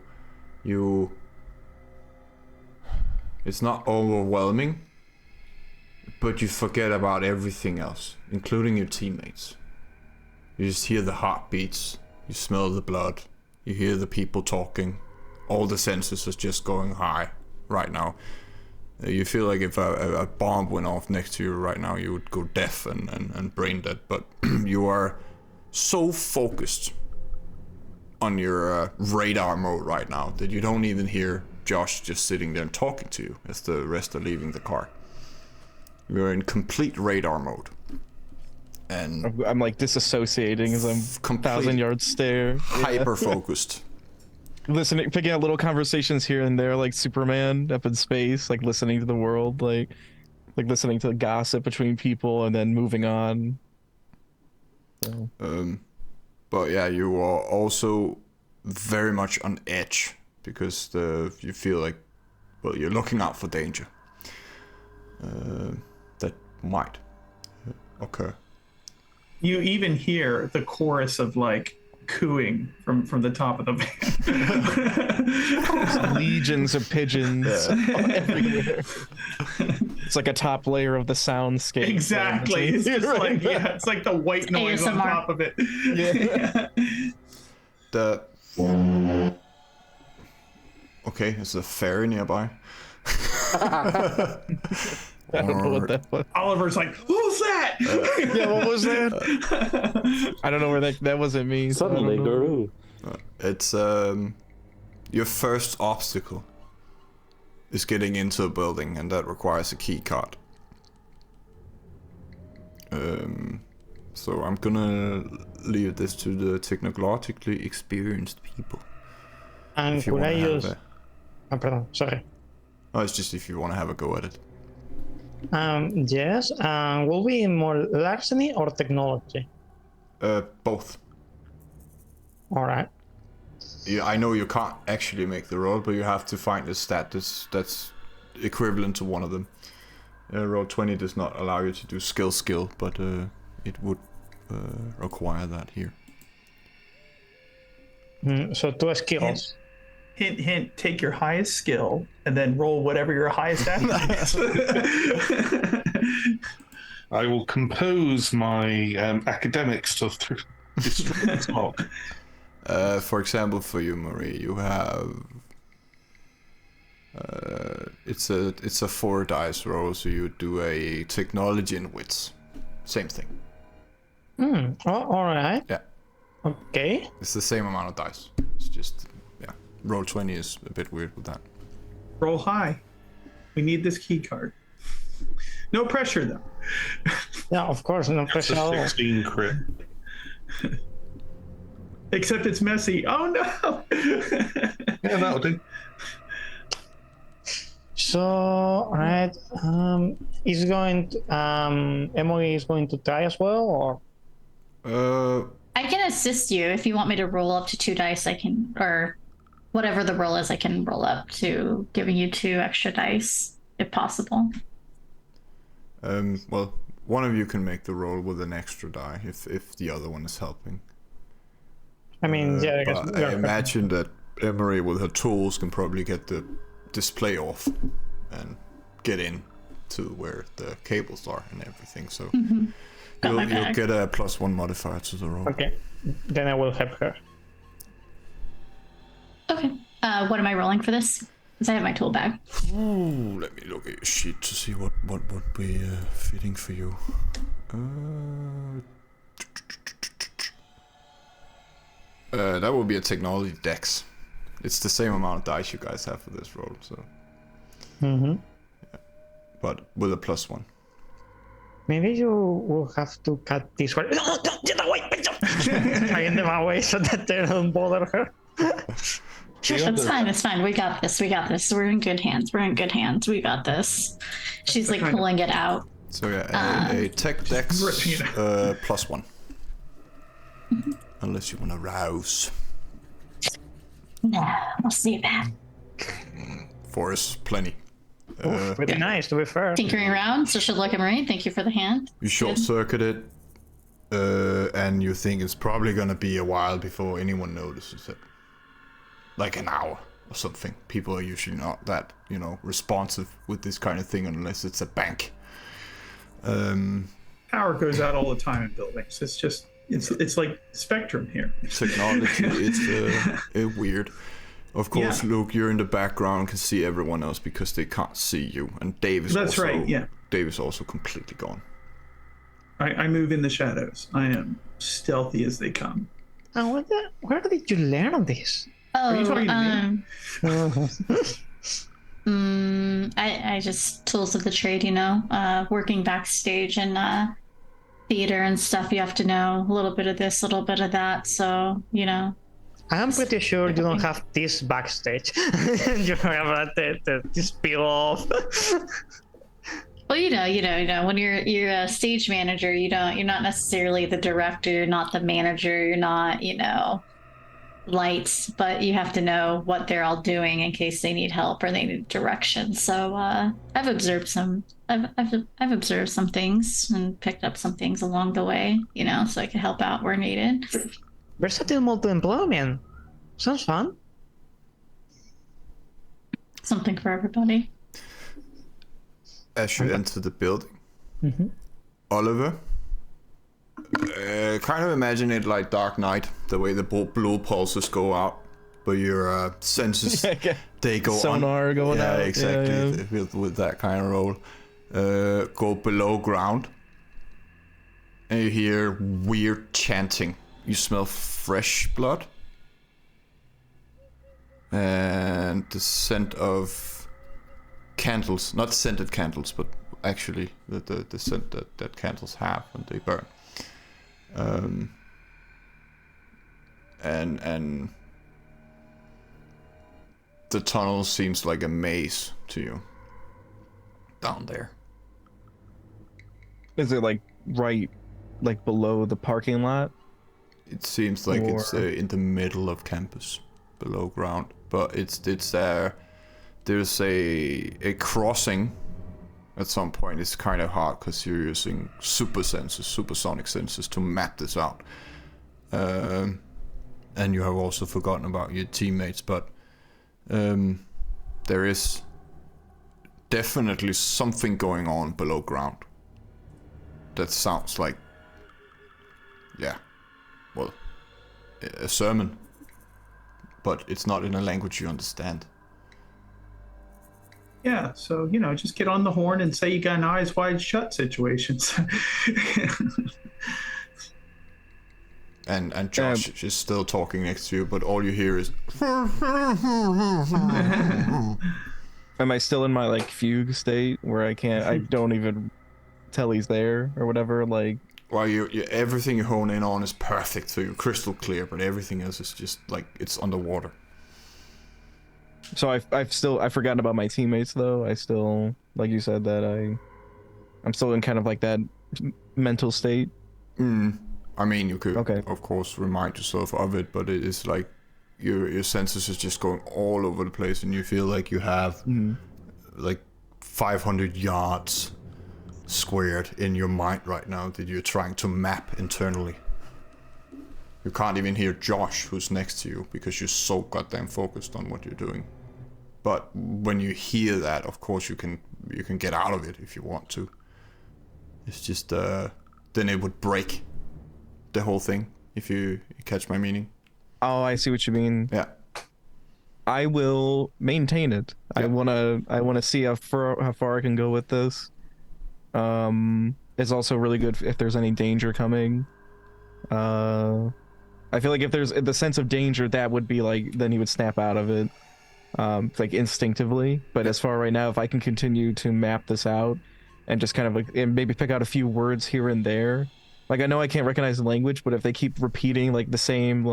it's not overwhelming, but you forget about everything else, including your teammates. You just hear the heartbeats, you smell the blood, you hear the people talking. All the senses are just going high right now. You feel like if a bomb went off next to you right now, you would go deaf and brain dead. But you are so focused on your radar mode right now that you don't even hear Josh just sitting there and talking to you as the rest are leaving the car. You're in complete radar mode. And I'm like disassociating as I'm 1,000-yard stare. Hyper focused. Listening, picking up little conversations here and there, like Superman up in space, like listening to the world, like listening to the gossip between people and then moving on. So. But yeah, you are also very much on edge because you feel like, well, you're looking out for danger that might occur. You even hear the chorus of like cooing from the top of the van. Legions of pigeons everywhere. It's like a top layer of the soundscape. Exactly. It's just like, yeah, it's like the white noise ASMR. on top of it. Yeah. Okay, is there a ferry nearby? I don't know what that was. Oliver's like, who's that? Yeah, what was that? I don't know where that wasn't me. So Suddenly, Guru. It's your first obstacle is getting into a building, and that requires a key card. So I'm gonna leave this to the technologically experienced people. And If you could I wanna have use? Oh, pardon, sorry. Oh, it's just if you want to have a go at it. Yes. Will be more larceny or technology? Both. All right. Yeah, I know you can't actually make the roll, but you have to find a stat that's equivalent to one of them. Roll 20 does not allow you to do skill, but it would require that here. So 2 skills. Hint, hint, take your highest skill and then roll whatever your highest attribute is. I will compose my academics to destroy this block. For example, for you, Marie, you have it's a 4 dice roll, so you do a technology and wits, same thing. Oh, all right. Yeah, Okay. it's the same amount of dice. It's just roll 20 is a bit weird with that. Roll high. We need this key card. No pressure though. Yeah, of course, no It's pressure a at all. 16 crit. Except it's messy. Oh no. Yeah, that'll do. So, all right. Is going to, Emily is going to try as well, or? I can assist you if you want me to roll up to 2 dice. I can, or whatever the roll is, I can roll up to giving you 2 extra dice if possible. Well, one of you can make the roll with an extra die if the other one is helping. I mean, yeah, I guess. But I imagine that Emery with her tools can probably get the display off and get in to where the cables are and everything. So you'll get a +1 modifier to the roll. Okay, then I will help her. Okay. What am I rolling for this? Because I have my tool bag. Ooh, let me look at your sheet to see what would be fitting for you. That would be a technology dex. It's the same amount of dice you guys have for this roll, so. Yeah. But with a +1. Maybe you will have to cut this one. No, get away! Hiding them away so that they don't bother her. It's fine. It's fine. We got this. We're in good hands. We got this. She's like pulling it out. So yeah, a tech dex +1. Unless you want to rouse. No, I'll see that. 4 is plenty. Pretty nice, to be fair. Tinkering around. So she'll look at Marie. Thank you for the hand. You short circuit it. and you think it's probably gonna be a while before anyone notices it. Like an hour or something. People are usually not that, responsive with this kind of thing unless it's a bank. Power goes out all the time in buildings. It's just it's like Spectrum here. Technology, it's weird. Of course, yeah. Luke, you're in the background and can see everyone else because they can't see you. And Dave is That's right, yeah. Dave is also completely gone. I move in the shadows. I am stealthy as they come. Oh, where did you learn this? Oh, are you talking to me? I just tools of the trade, working backstage and theater and stuff. You have to know a little bit of this, a little bit of that. So, I'm pretty sure you don't have this backstage. You have this peel off. Well, when you're a stage manager, you're not necessarily the director, you're not the manager, you're not, lights, but you have to know what they're all doing in case they need help or they need direction. So I've observed some things and picked up some things along the way, so I could help out where needed. Versatile multi-employment. Sounds fun. Something for everybody. As you enter the building, Oliver, kind of imagine it like Dark Knight, the way the blue pulses go out, but your senses, they go sonar going out. Yeah, exactly. Yeah. With that kind of roll. Go below ground, and you hear weird chanting. You smell fresh blood, and the scent of candles, not scented candles, but actually the scent that candles have when they burn. And the tunnel seems like a maze to you down there. Is it right below the parking lot? It seems like it's in the middle of campus, below ground, but it's there. There's a crossing. At some point, it's kind of hard because you're using supersonic sensors to map this out. And you have also forgotten about your teammates, but there is definitely something going on below ground. That sounds like, a sermon, but it's not in a language you understand. Yeah, so, just get on the horn and say you got an eyes wide shut situation. And Josh is still talking next to you, but all you hear is... Am I still in my, fugue state where I don't even tell he's there or whatever, Well, you everything you hone in on is perfect, so you're crystal clear, but everything else is just, it's underwater. So I've forgotten about my teammates though. I still, like you said, that I'm still in kind of that mental state. I mean, you could, of course, remind yourself of it, but it is like your senses is just going all over the place, and you feel like you have 500 yards squared in your mind right now that you're trying to map internally. You can't even hear Josh, who's next to you, because you're so goddamn focused on what you're doing. But when you hear that, of course, you can get out of it if you want to. It's just then it would break the whole thing, if you catch my meaning. Oh, I see what you mean. Yeah. I will maintain it. Yeah. I wanna see how far I can go with this. It's also really good if there's any danger coming. I feel like if there's the sense of danger, that would be then he would snap out of it, instinctively. But as far right now, if I can continue to map this out and just kind of and maybe pick out a few words here and there, I know I can't recognize the language, but if they keep repeating the same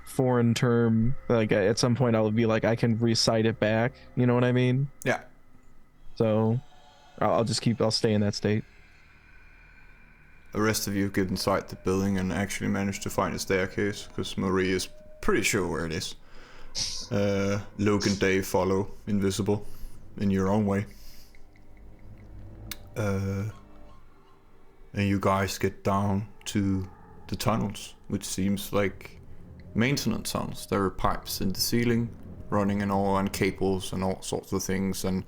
foreign term, at some point I'll be I can recite it back. You know what I mean? Yeah. So I'll stay in that state. The rest of you get inside the building and actually manage to find a staircase, because Marie is pretty sure where it is. Luke and Dave follow, invisible, in your own way. And you guys get down to the tunnels, which seems like maintenance tunnels. There are pipes in the ceiling running and cables and all sorts of things, and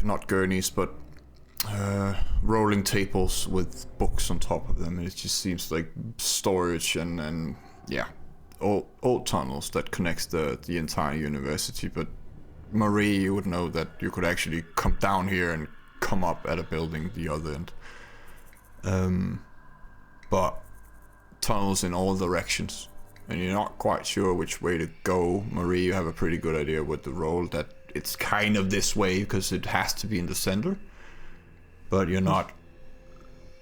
not gurneys, but rolling tables with books on top of them. It just seems like storage and yeah, old tunnels that connects the entire university. But Marie, you would know that you could actually come down here and come up at a building the other end. But tunnels in all directions, and you're not quite sure which way to go. Marie, you have a pretty good idea with the roll that it's kind of this way because it has to be in the center, but you're not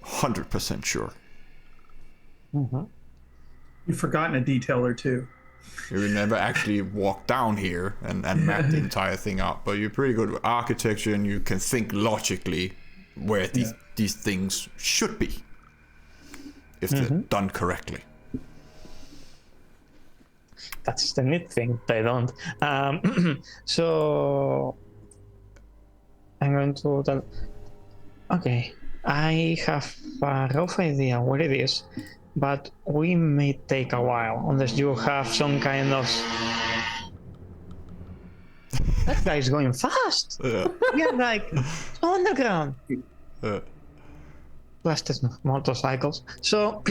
100% sure. You've forgotten a detail or two. You never actually walked down here and mapped the entire thing out, but you're pretty good with architecture and you can think logically where these things should be if they're done correctly. That's the neat thing. They don't. So I'm going to tell. Okay, I have a rough idea where it is, but we may take a while unless you have some kind of. That guy's going fast. Yeah, like underground. Blasted motorcycles. So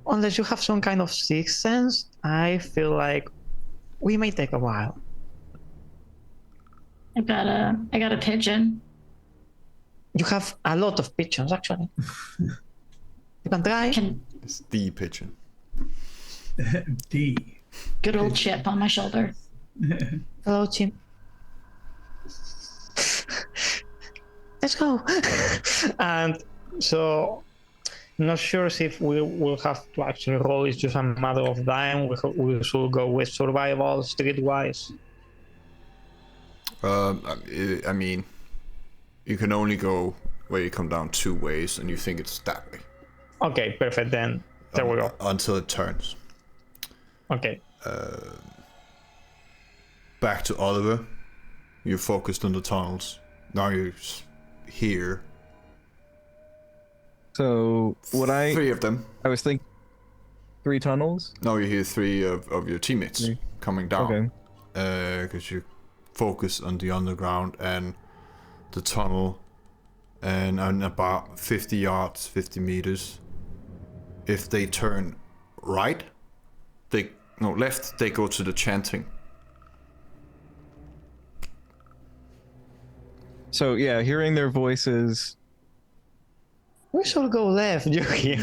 unless you have some kind of sixth sense, I feel like we may take a while. I got a pigeon. You have a lot of pigeons, actually. You can try. It's the pigeon. D. Good old chip on my shoulder. Hello, Chim. Let's go. And so, not sure if we will have to actually roll. It's just a matter of time. We should go with survival, streetwise. I mean, you can only go where you come down 2 ways, and you think it's that way. Okay, perfect. Then there we go. Until it turns. Okay. Back to Oliver. You're focused on the tunnels. Now you're here. So what 3 of them. I was thinking 3 tunnels. Now you hear 3 of your teammates coming down. Okay. Because you focus on the underground and the tunnel, and about 50 yards, 50 meters. If they turn right, left, they go to the chanting. So yeah, hearing their voices. We should go left, you hear.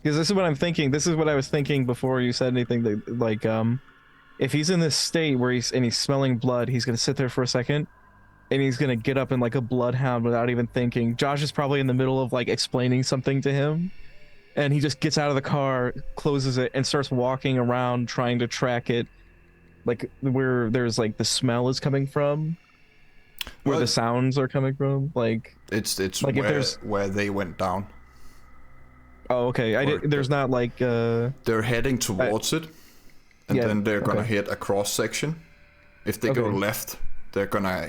Because this is what I'm thinking. This is what I was thinking before you said anything. That, like, if he's in this state where he's smelling blood, he's gonna sit there for a second, and he's gonna get up in like a bloodhound without even thinking. Josh is probably in the middle of like explaining something to him, and he just gets out of the car, closes it, and starts walking around trying to track it, like where there's like the smell is coming from, where the sounds are coming from. Like it's like where they went down. Oh, okay. There's not like they're heading towards it, and then they're gonna hit a cross section. If they go left, they're gonna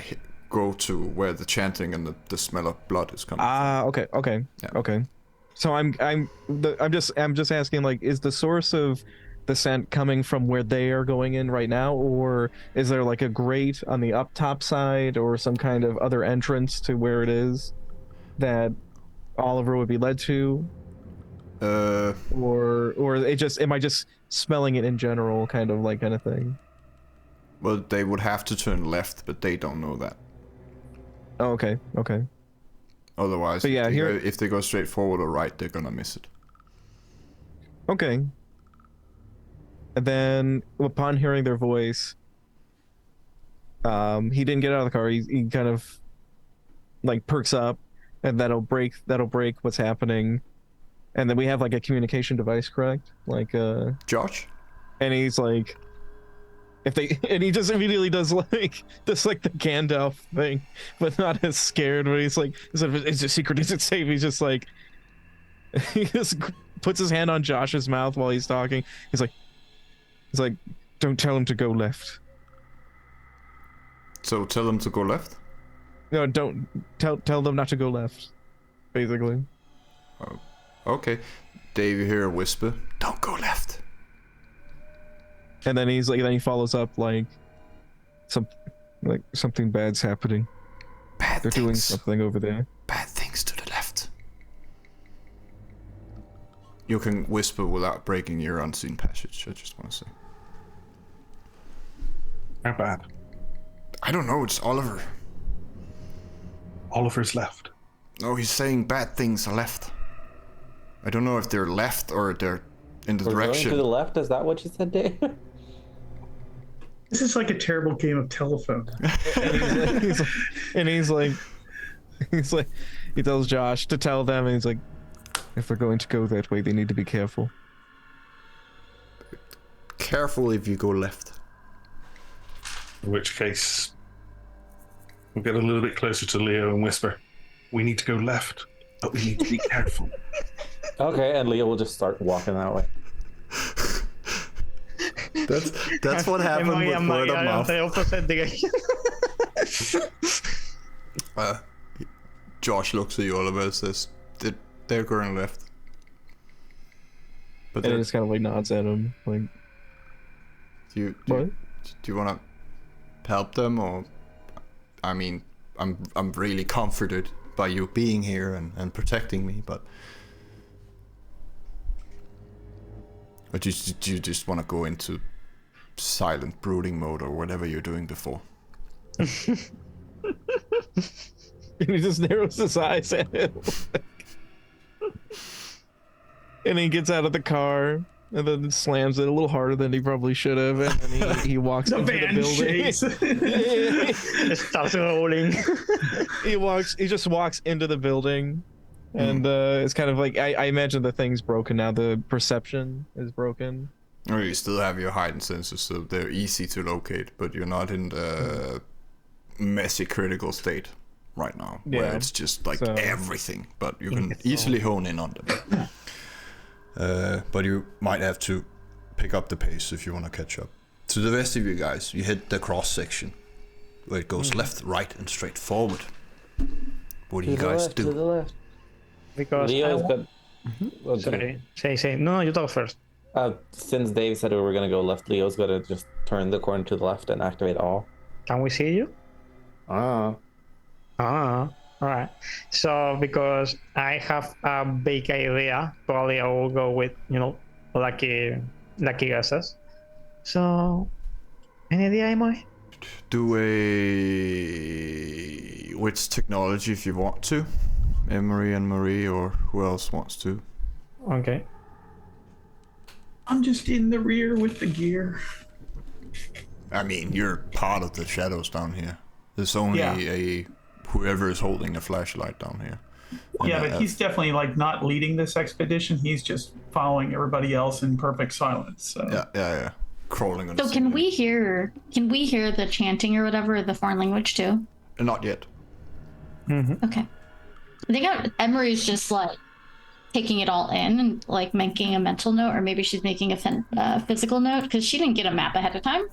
go to where the chanting and the smell of blood is coming. Okay. Yeah. Okay. So I'm just asking, like, is the source of the scent coming from where they are going in right now, or is there like a grate on the up top side or some kind of other entrance to where it is that Oliver would be led to? Or it just, am I just smelling it in general, kind of thing? Well, they would have to turn left, but they don't know that. Oh, okay. Otherwise, so yeah, if they go straight forward or right, they're gonna miss it. Okay. And then, upon hearing their voice, he didn't get out of the car. He kind of like perks up, and that'll break what's happening. And then we have like a communication device, correct? Like Josh? And he's like, and he just immediately does like the Gandalf thing, but not as scared. But he's like, is it a secret? Is it safe? He's just like, he just puts his hand on Josh's mouth while he's talking. He's like, don't tell him to go left. So tell him to go left? No, don't tell them not to go left. Basically. Oh, okay. Dave, you hear a whisper. Don't go left. And then then he follows up like something bad's happening. They're doing something over there. Bad things to the left. You can whisper without breaking your unseen passage, I just want to say. How bad? I don't know, it's Oliver. Oliver's left. No, he's saying bad things are left. I don't know if they're left or they're in the We're direction. going to the left. Is that what you said, Dave? This is like a terrible game of telephone. He's like, he tells Josh to tell them, and he's like, if they're going to go that way, they need to be careful. Careful if you go left. In which case, we'll get a little bit closer to Leo and whisper, we need to go left, but we need to be careful. Okay, and Leo will just start walking that way. That's what happened with word of mouth. The opposite direction. Josh looks at you, Oliver, and says, they're going left. But And he just kind of like nods at him, like, do what? you want to help them, or? I mean, I'm really comforted by you being here and protecting me, but do you just want to go into silent brooding mode or whatever you're doing before? And he just narrows his eyes at him. And he gets out of the car and then slams it a little harder than he probably should have, and then he walks into the building. It starts rolling. He just walks into the building, and it's kind of like I imagine the thing's broken now. The perception is broken. Or you still have your heightened senses, so they're easy to locate, but you're not in the messy critical state right now, where it's just like everything, but you can easily hone in on them. But you might have to pick up the pace if you want to catch up. To the rest of you guys, you hit the cross section, where it goes left, right, and straight forward. What do you guys do? To the left. Because Leo's got. Well, Sorry. Say. No, you talk first. Since Dave said we were gonna go left, Leo's gonna just turn the corner to the left and activate all. Can we see you? Ah. Alright. So because I have a big idea, probably I will go with, lucky guesses. So any idea, Emoy? Do which technology if you want to? Emery and Marie, or who else wants to? Okay. I'm just in the rear with the gear. I mean, you're part of the shadows down here. There's only whoever is holding a flashlight down here. Yeah, but he's definitely like not leading this expedition. He's just following everybody else in perfect silence. So. Yeah. Crawling on. So can we hear the chanting or whatever, the foreign language too? Not yet. Mm-hmm. Okay. I think Emery's just like taking it all in and like making a mental note, or maybe she's making a physical note, because she didn't get a map ahead of time.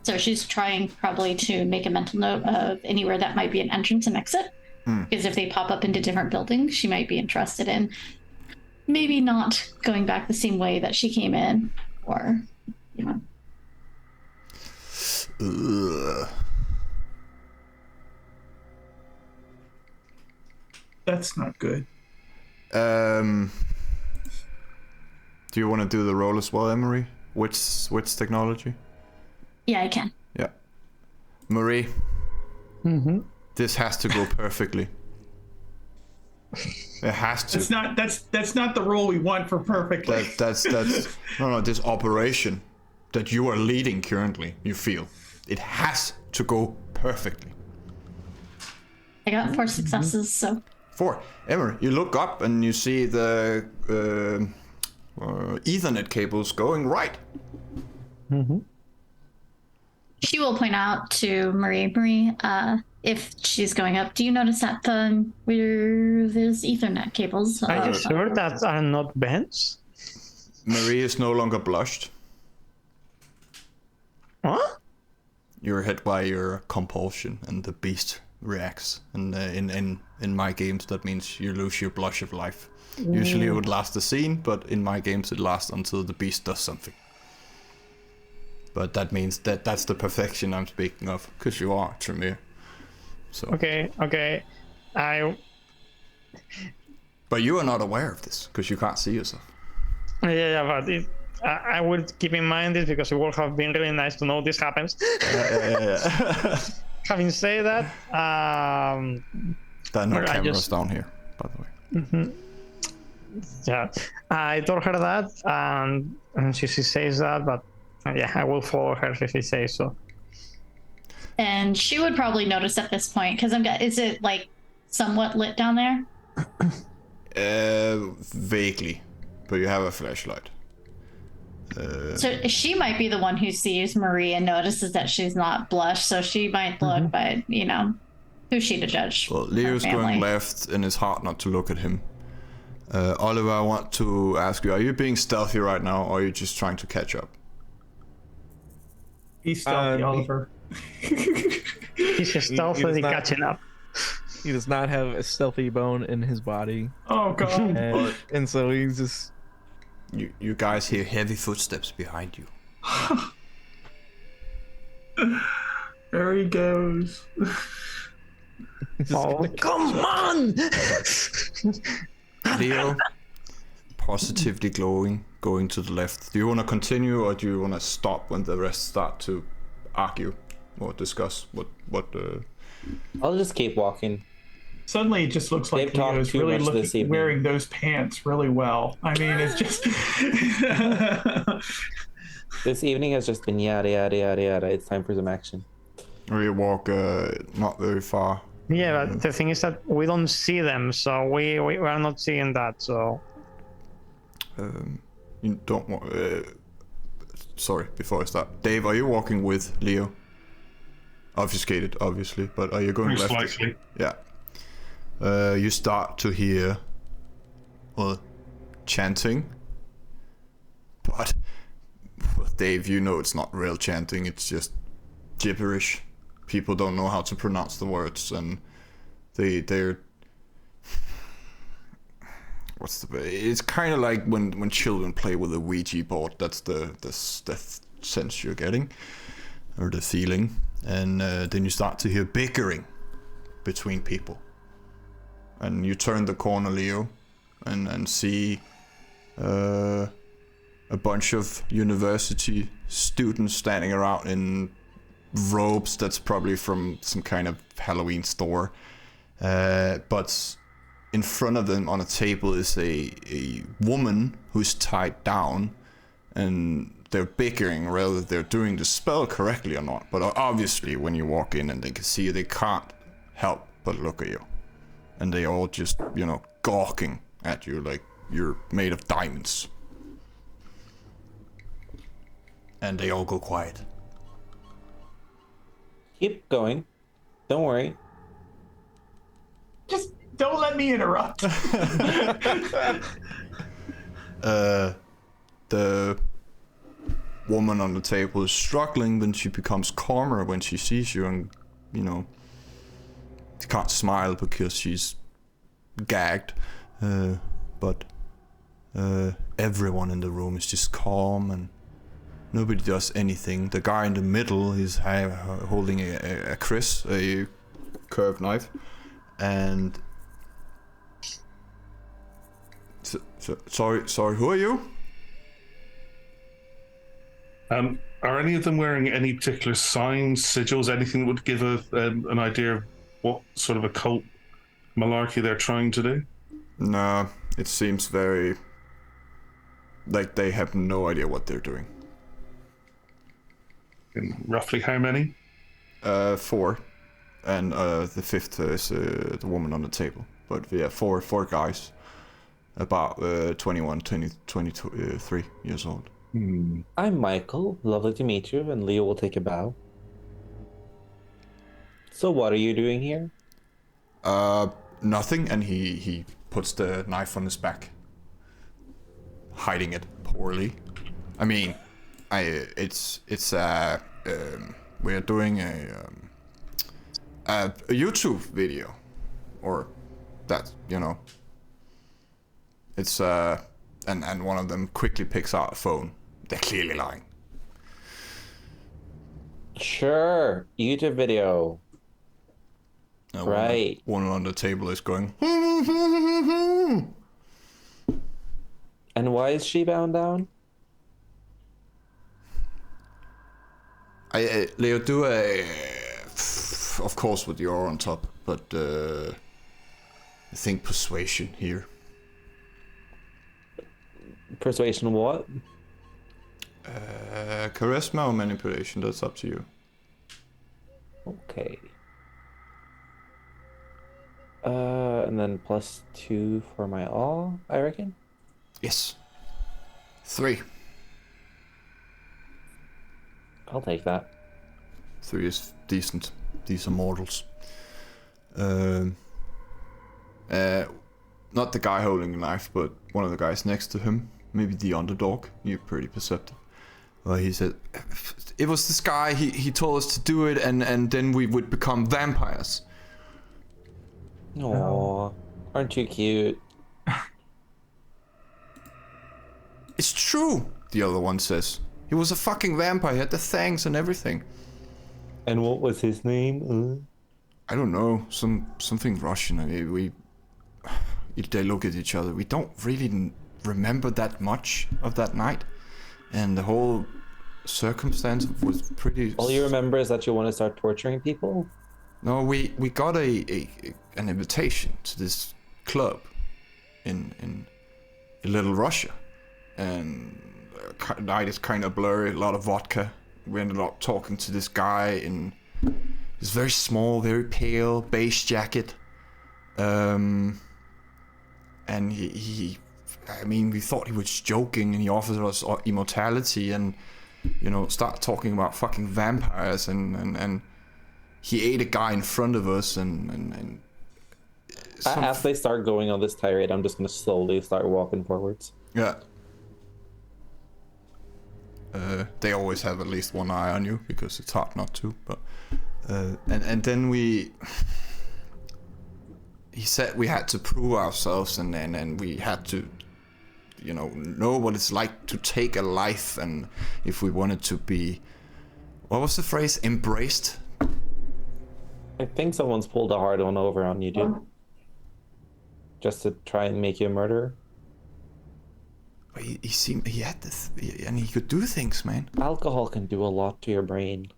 So she's trying probably to make a mental note of anywhere that might be an entrance and exit. Because if they pop up into different buildings, she might be interested in maybe not going back the same way that she came in, or, Ugh. That's not good. Do you want to do the roll as well, Emery? Which technology? Yeah, I can. Yeah. Marie. Mm-hmm. This has to go perfectly. It has to. That's not the role we want for perfectly. That's no. This operation that you are leading currently, you feel it has to go perfectly. I got 4 successes, so. 4. Emery, you look up and you see the Ethernet cables going right. Mm-hmm. She will point out to Marie, if she's going up, do you notice that where there's Ethernet cables? Are you sure that are not bents? Marie is no longer blushed. What? You're hit by your compulsion, and the beast reacts. And in my games, that means you lose your blush of life. Usually it would last a scene, but in my games it lasts until the beast does something. But that means that's the perfection I'm speaking of, because you are Tremere. So. Okay. But you are not aware of this, because you can't see yourself. Yeah, but I would keep in mind this because it would have been really nice to know this happens. Yeah. Having said that, There are no cameras down here, by the way. Mm-hmm. Yeah, I told her that, and she says that, but yeah, I will follow her if she says so. And she would probably notice at this point, because is it like somewhat lit down there? Vaguely, but you have a flashlight. So she might be the one who sees Marie and notices that she's not blushed, so she might look, but who's she to judge? Well, Leo's going left, and it's hard not to look at him. Oliver, I want to ask you, are you being stealthy right now, or are you just trying to catch up? He's stealthy, Oliver. He's just stealthily catching up. He does not have a stealthy bone in his body. Oh, God. And so he's just... You guys hear heavy footsteps behind you. There he goes. Oh, come on! Leo, positively glowing, going to the left. Do you want to continue, or do you want to stop when the rest start to argue or discuss what I'll just keep walking. Suddenly it just looks like Leo's really wearing those pants really well. I mean, it's just... This evening has just been yada, yada, yada, yada. It's time for some action. We walk not very far. Yeah, but the thing is that we don't see them, so we are not seeing that, so... You don't want... sorry, before I start. Dave, are you walking with Leo? Obfuscated, obviously, but are you going Most left? likely. Yeah. You start to hear, well, chanting. But, well, Dave, you know it's not real chanting, it's just gibberish. People don't know how to pronounce the words, and they're... It's kind of like when children play with a Ouija board. That's the sense you're getting, or the feeling. And then you start to hear bickering between people. And you turn the corner, Leo, and see a bunch of university students standing around in robes that's probably from some kind of Halloween store. But in front of them on a table is a woman who's tied down, and they're bickering whether they're doing the spell correctly or not. But obviously when you walk in and they can see you, they can't help but look at you. And they all just, gawking at you like you're made of diamonds. And they all go quiet. Keep going. Don't worry. Just don't let me interrupt. The woman on the table is struggling, then she becomes calmer when she sees you, and she can't smile because she's gagged. But everyone in the room is just calm, and nobody does anything. The guy in the middle is holding a kris, a curved knife, and sorry, who are you? Are any of them wearing any particular signs, sigils, anything that would give an idea of what sort of occult malarkey they're trying to do? No, it seems very like they have no idea what they're doing. And roughly how many? 4, and the 5th is the woman on the table. But yeah, four guys, about 21, 23 years old. I'm Michael. Lovely to meet you. And Leo will take a bow. So what are you doing here? Nothing. And he puts the knife on his back, hiding it poorly. I mean, we're doing a YouTube video, or that, you know. It's and one of them quickly picks out a phone. They're clearly lying. Sure, YouTube video. Right. One on the table is going. And why is she bound down? Leo, do a, of course with your on top, but I think persuasion here. Persuasion what? Charisma or manipulation, that's up to you. Okay. And then +2 for my all, I reckon. Yes. 3. I'll take that. 3 is decent. These are mortals. Not the guy holding the knife, but one of the guys next to him. Maybe the underdog. You're pretty perceptive. Well, he said, it was this guy, he told us to do it, and then we would become vampires. Aww, aren't you cute? It's true, the other one says. He was a fucking vampire, he had the fangs and everything. And what was his name? I don't know, something Russian. I mean, they look at each other. We don't really remember that much of that night. And the whole circumstance was pretty... All you remember is that you want to start torturing people? No, we got an invitation to this club in Little Russia. And the night is kind of blurry, a lot of vodka. We ended up talking to this guy in this very small, very pale, beige jacket. And he I mean, we thought he was joking, and he offered us immortality, and, you know, start talking about fucking vampires, and he ate a guy in front of us, and as they start going on this tirade, I'm just gonna slowly start walking forwards. Yeah. They always have at least one eye on you, because it's hard not to, but and then he said we had to prove ourselves, and we had to, you know what it's like to take a life, and if we wanted to be, what was the phrase, embraced? I think someone's pulled a hard one over on you, dude. Just to try and make you a murderer. He seemed, he had this, and he could do things, man. Alcohol can do a lot to your brain.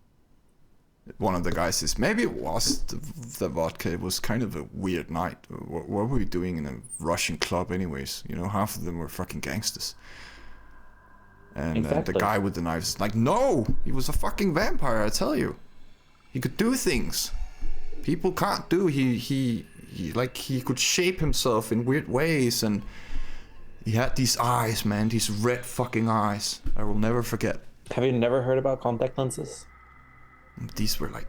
One of the guys says, maybe it was the vodka. It was kind of a weird night. What were we doing in a Russian club anyways? You know, half of them were fucking gangsters. And Exactly. the guy with the knives is like, no, he was a fucking vampire, I tell you. He could do things people can't do. He could shape himself in weird ways, and he had these eyes, man, these red fucking eyes. I will never forget. Have you never heard about contact lenses? These were like...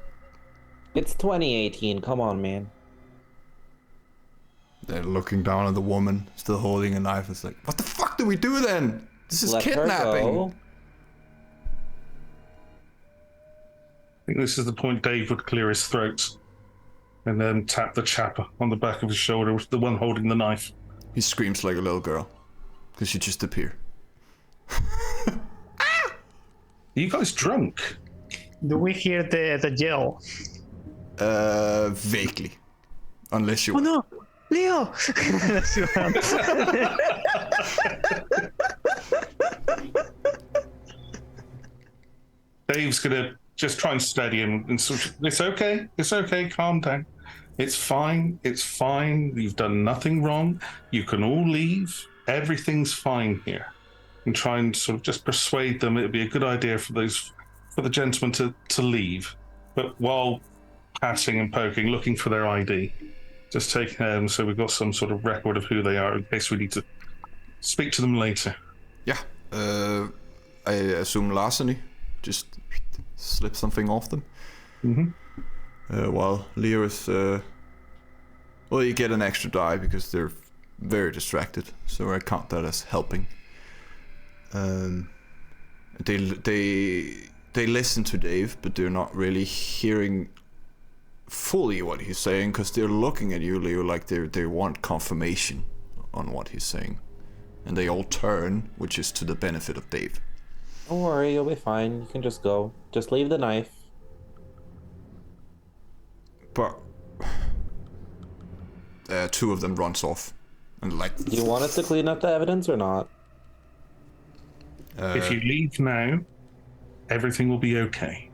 It's 2018, come on, man. They're looking down at the woman, still holding a knife. It's like, what the fuck do we do then? This is Let her kidnapping. go. I think this is the point Dave would clear his throat and then tap the chapper on the back of his shoulder, the one holding the knife. He screams like a little girl, because she just appeared. Are you guys drunk? Do we hear the yell? Vaguely. Unless you... Oh no! Leo! Dave's gonna just try and steady him and sort of, it's okay, calm down. It's fine, you've done nothing wrong, you can all leave, everything's fine here. And try and sort of just persuade them it'd be a good idea for the gentleman to leave. But while patting and poking, looking for their ID, just take so we've got some sort of record of who they are in case we need to speak to them later. Yeah. I assume larceny. Just slip something off them. Mm-hmm. While Leo is... well, you get an extra die because they're very distracted, so I count that as helping. They listen to Dave, but they're not really hearing fully what he's saying because they're looking at you, Leo, like they want confirmation on what he's saying, and they all turn, which is to the benefit of Dave. Don't worry, you'll be fine. You can just go. Just leave the knife. But two of them runs off, and like. Do you want us to clean up the evidence or not? If you leave now, everything will be okay.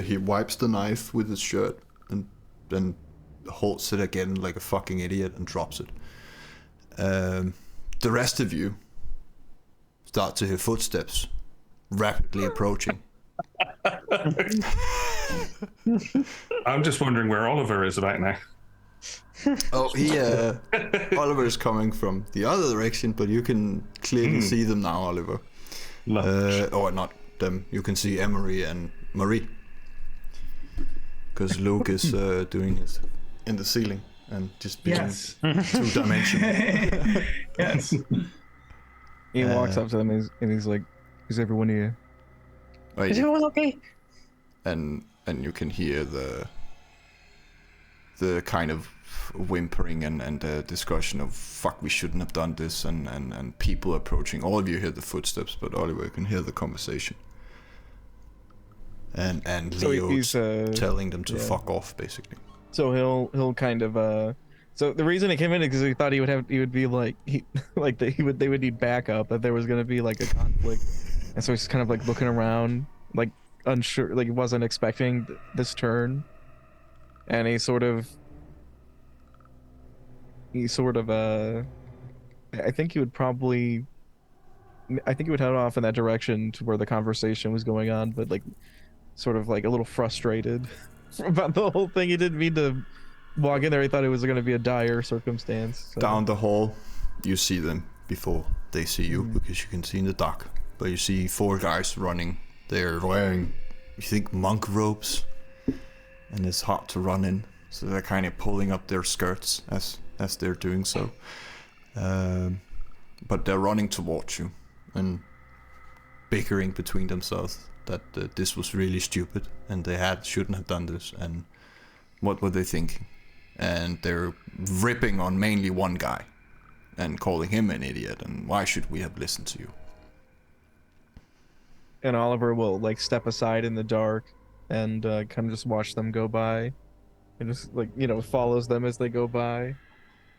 He wipes the knife with his shirt and then holds it again like a fucking idiot and drops it. The rest of you start to hear footsteps rapidly approaching. I'm just wondering where Oliver is about now. Oh, Oliver is coming from the other direction, but you can clearly see them now, Oliver. Or not them. You can see Emery and Marie. Because Luke is doing his in the ceiling and just being two-dimensional. Yes. He walks up to them and he's like, "Is everyone here?" Is everyone okay? And you can hear the kind of whimpering and discussion of fuck, we shouldn't have done this, and people approaching. All of you hear the footsteps, but Oliver can hear the conversation. And Leo's telling them to fuck off, basically. So he'll kind of so the reason he came in is because he thought he would be like they would need backup, that there was gonna be like a conflict, and so he's kind of like looking around, like unsure, like he wasn't expecting this turn, and he sort of I think he would head off in that direction to where the conversation was going on, but like sort of like a little frustrated about the whole thing. He didn't mean to walk in there. He thought it was going to be a dire circumstance. So. Down the hall, you see them before they see you, because you can see in the dark. But you see 4 guys running. They're wearing, you think, monk robes, and it's hard to run in. So they're kind of pulling up their skirts as they're doing so. But they're running towards you and bickering between themselves that this was really stupid and they shouldn't have done this, and what were they thinking? And they're ripping on mainly one guy and calling him an idiot, and why should we have listened to you? And Oliver will like step aside in the dark and kind of just watch them go by, and just like, you know, follows them as they go by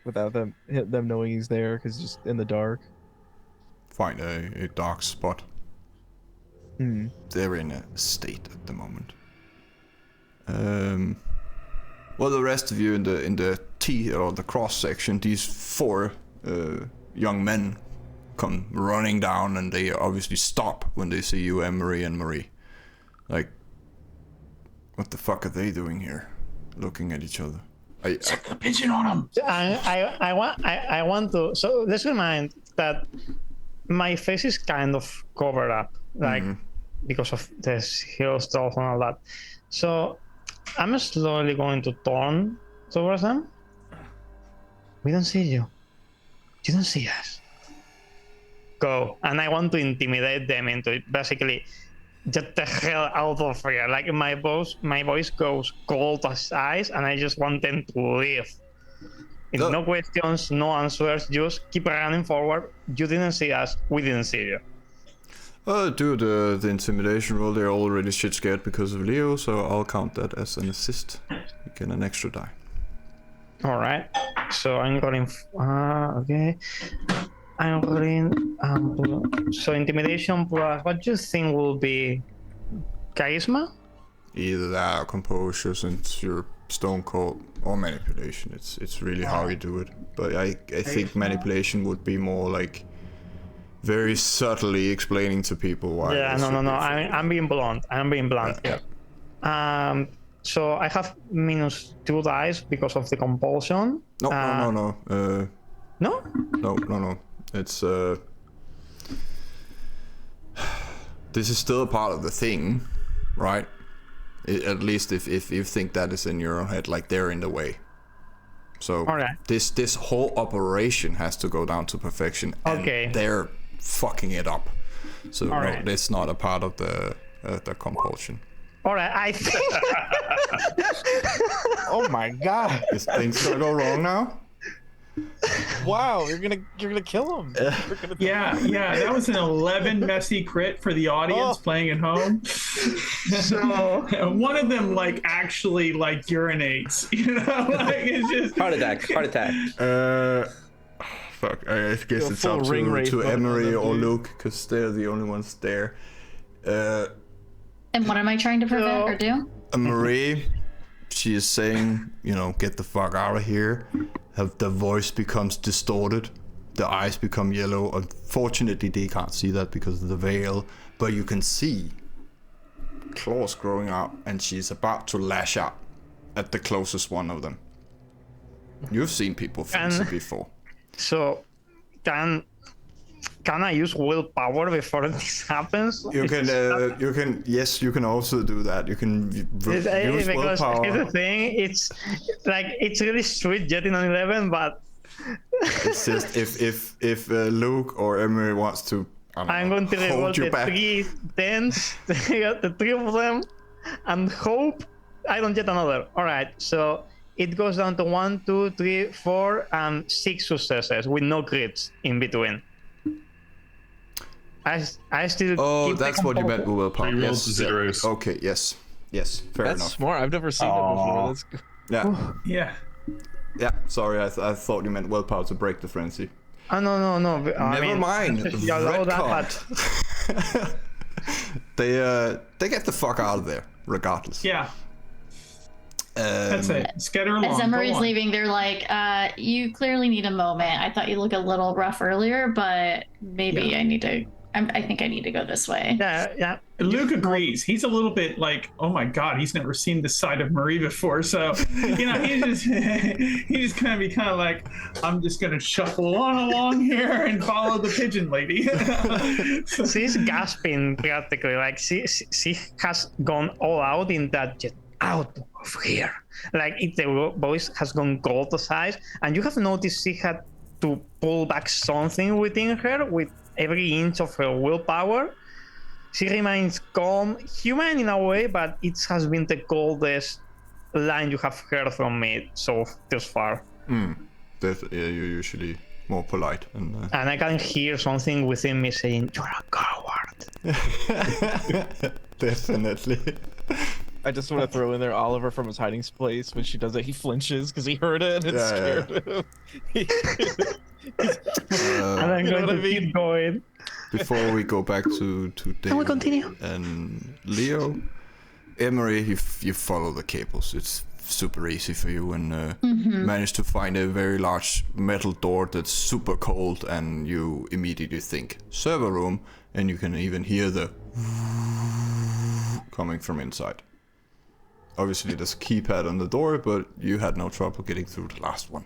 without them knowing he's there, because just in the dark. Find a dark spot. They're in a state at the moment. Well, the rest of you in the T or the cross section, these 4 young men come running down, and they obviously stop when they see you, Emery and Marie. Like, what the fuck are they doing here? Looking at each other. Set the pigeon on him. I want to. So let's remind that my face is kind of covered up, like because of this hero stuff and all that. So I'm slowly going to turn towards them. We don't see you. You don't see us. Go. And I want to intimidate them into basically get the hell out of here. Like my voice goes cold as ice, and I just want them to leave. No questions, no answers, just keep running forward. You didn't see us, we didn't see you. Do the intimidation roll. They're already shit scared because of Leo, so I'll count that as an assist. You get an extra die. All right. So I'm going. Okay. I'm going. So intimidation plus. What do you think will be charisma? Either that or composure, since you're stone cold, or manipulation. It's really how you do it. But I think manipulation would be more like very subtly explaining to people why. Yeah, no. I'm being blunt. Yeah. So I have -2 dice because of the compulsion. No. No? No. It's this is still a part of the thing, right? At least if you think that is in your own head, like they're in the way. So this whole operation has to go down to perfection. Okay. And they're fucking it up. So no, that's not a part of the compulsion. All right, I think. Oh my god! Is things gonna go wrong now? Wow, you're gonna kill him. Yeah, that was an 11 messy crit for the audience playing at home. So One of them like actually like urinates, you know, like it's just Heart attack. Fuck. I guess A it's full up ring race to on them, Emery or dude. Luke, because they're the only ones there. And what am I trying to prevent or do? Marie, she is saying, get the fuck out of here. The voice becomes distorted. The eyes become yellow. Unfortunately, they can't see that because of the veil, but you can see claws growing out, and she's about to lash out at the closest one of them. You've seen people fence it before. So, can I use willpower before this happens? You can, yes, you can also do that. You can use Because willpower. here's the thing, it's like it's really sweet getting an 11, but It's just if Luke or Emery wants to, I'm going to roll hold you the back. 3 10s, the 3 of them, and hope I don't get another. All right, so it goes down to 1, 2, 3, 4, and 6 successes with no crits in between. I still. Oh, keep that's the what you meant with willpower. Three rolls Yes. to zeros. Okay. Yes. Fair That's enough. smart. I've never seen that before. That's good. Yeah. yeah. Yeah. Sorry, I thought you meant willpower to break the frenzy. Oh no. Never mind. You allow that, Retcon. but They get the fuck out of there, regardless. Yeah. That's it. Scatter along. As Go Emery's on. leaving, they're like, you clearly need a moment. I thought you looked a little rough earlier, but maybe I think I need to go this way. yeah. Luke agrees. He's a little bit like, oh my god, he's never seen this side of Marie before. So, he just kind of like, I'm just gonna shuffle along here and follow the pigeon lady. She's gasping practically, like she has gone all out in that get out of here. Like the voice has gone gold size, and you have noticed she had to pull back something within her with every inch of her willpower. She remains calm, human in a way, but it has been the coldest line you have heard from me thus far. You're usually more polite. And I can hear something within me saying, "You're a coward." definitely. I just want to throw in there Oliver from his hiding place. When she does it, he flinches because he heard it and it scared him. And I'm going to keep going. Before we go back to Dave and Leo, Emery, you follow the cables. It's super easy for you, and manage to find a very large metal door that's super cold, and you immediately think server room, and you can even hear the coming from inside. Obviously, there's a keypad on the door, but you had no trouble getting through the last one.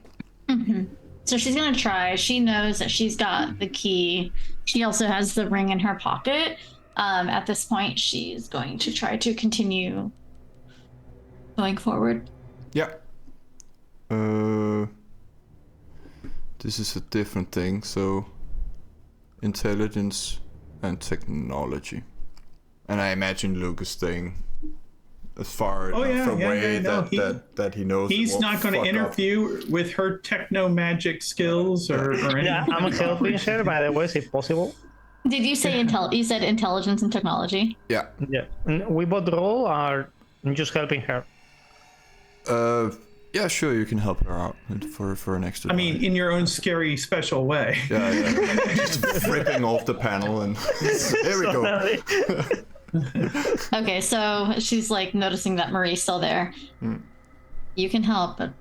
So she's gonna try. She knows that she's got the key. She also has the ring in her pocket. At this point, she's going to try to continue going forward. Yeah. This is a different thing. So, intelligence and technology, and I imagine Luke is staying as far enough away that he knows he's not going to interfere with her techno magic skills or anything. Yeah, I'm helping her, by the way, if possible. Did you say you said intelligence and technology? Yeah. Yeah, we both roll, or I'm just helping her. Yeah, sure, you can help her out for an extra. I mean, in your own scary, special way. Yeah. Just ripping off the panel and there we go. Okay, so she's like noticing that Marie's still there. You can help, but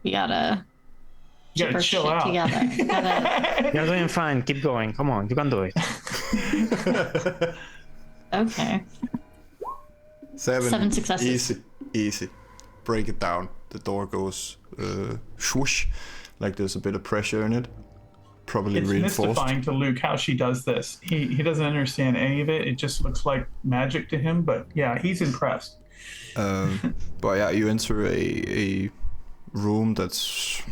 we gotta You gotta our chill shit out. together. We gotta- You're doing fine. Keep going. Come on, you can do it. Okay. 7 successes. Easy. Break it down. The door goes swoosh, like there's a bit of pressure in it. Probably It's reinforced. mystifying to Luke how she does this. He doesn't understand any of it. It just looks like magic to him. But yeah, he's impressed. But yeah, you enter a room that's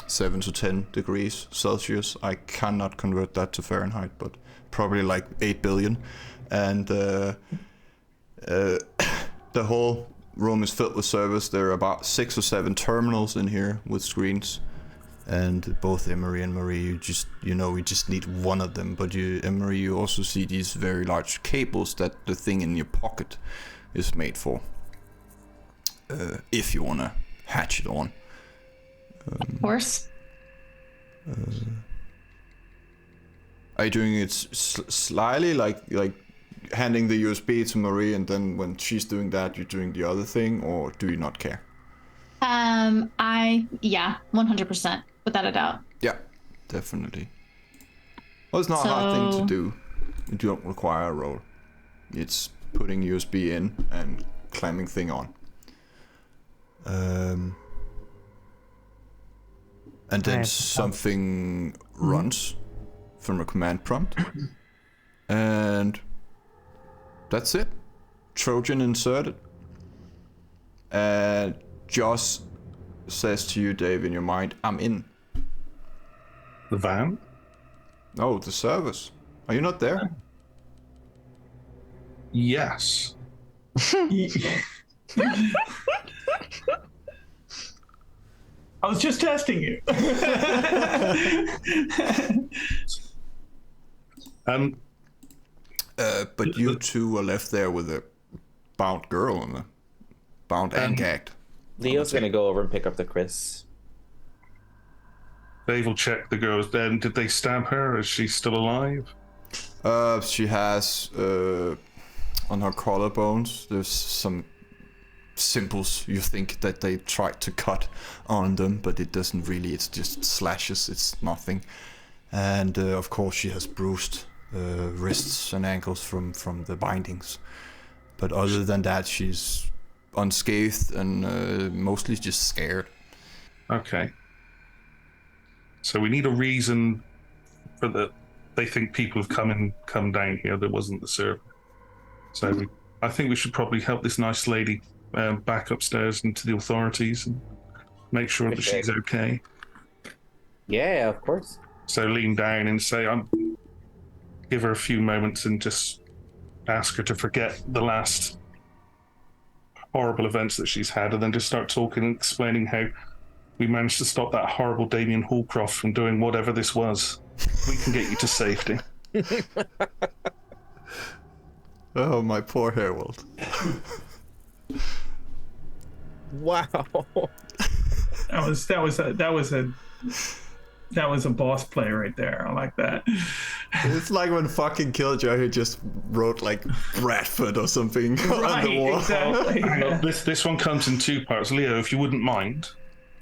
7 to 10 degrees Celsius. I cannot convert that to Fahrenheit, but probably like 8 billion. And the whole room is filled with servers. There are about 6 or 7 terminals in here with screens. And both Emery and Marie, you just need one of them. But Emery, you also see these very large cables that the thing in your pocket is made for. If you want to hatch it on. Of course. Are you doing it slyly, like handing the USB to Marie, and then when she's doing that, you're doing the other thing, or do you not care? 100%, without a doubt. Yeah, definitely. Well, it's not a hard thing to do. You don't require a roll. It's putting USB in and clamping thing on. And then something runs from a command prompt. And that's it. Trojan inserted. And Josh says to you, Dave, in your mind, I'm in. The van? Oh, the servers. Are you not there? Yes. I was just testing you. But you two are left there with a bound girl and a bound and gagged. Leo's gonna go over and pick up the Chris. Dave will check the girls. Then, did they stab her? Is she still alive? She has on her collarbones. There's some symbols. You think that they tried to cut on them, but it doesn't really. It's just slashes. It's nothing. And of course, she has bruised wrists and ankles from the bindings. But other than that, she's unscathed and mostly just scared. Okay. So we need a reason for that. They think people have come down here. That wasn't the server. So I think we should probably help this nice lady back upstairs into the authorities and make sure that she's okay. Yeah, of course. So lean down and say, give her a few moments and just ask her to forget the last horrible events that she's had, and then just start talking and explaining how we managed to stop that horrible Damien Hallcroft from doing whatever this was. We can get you to safety. Oh, my poor Harold. Wow. That was a boss play right there. I like that. It's like when fucking Killjoy just wrote like Bradford or something on the wall. Exactly. Well, this one comes in 2 parts. Leo, if you wouldn't mind,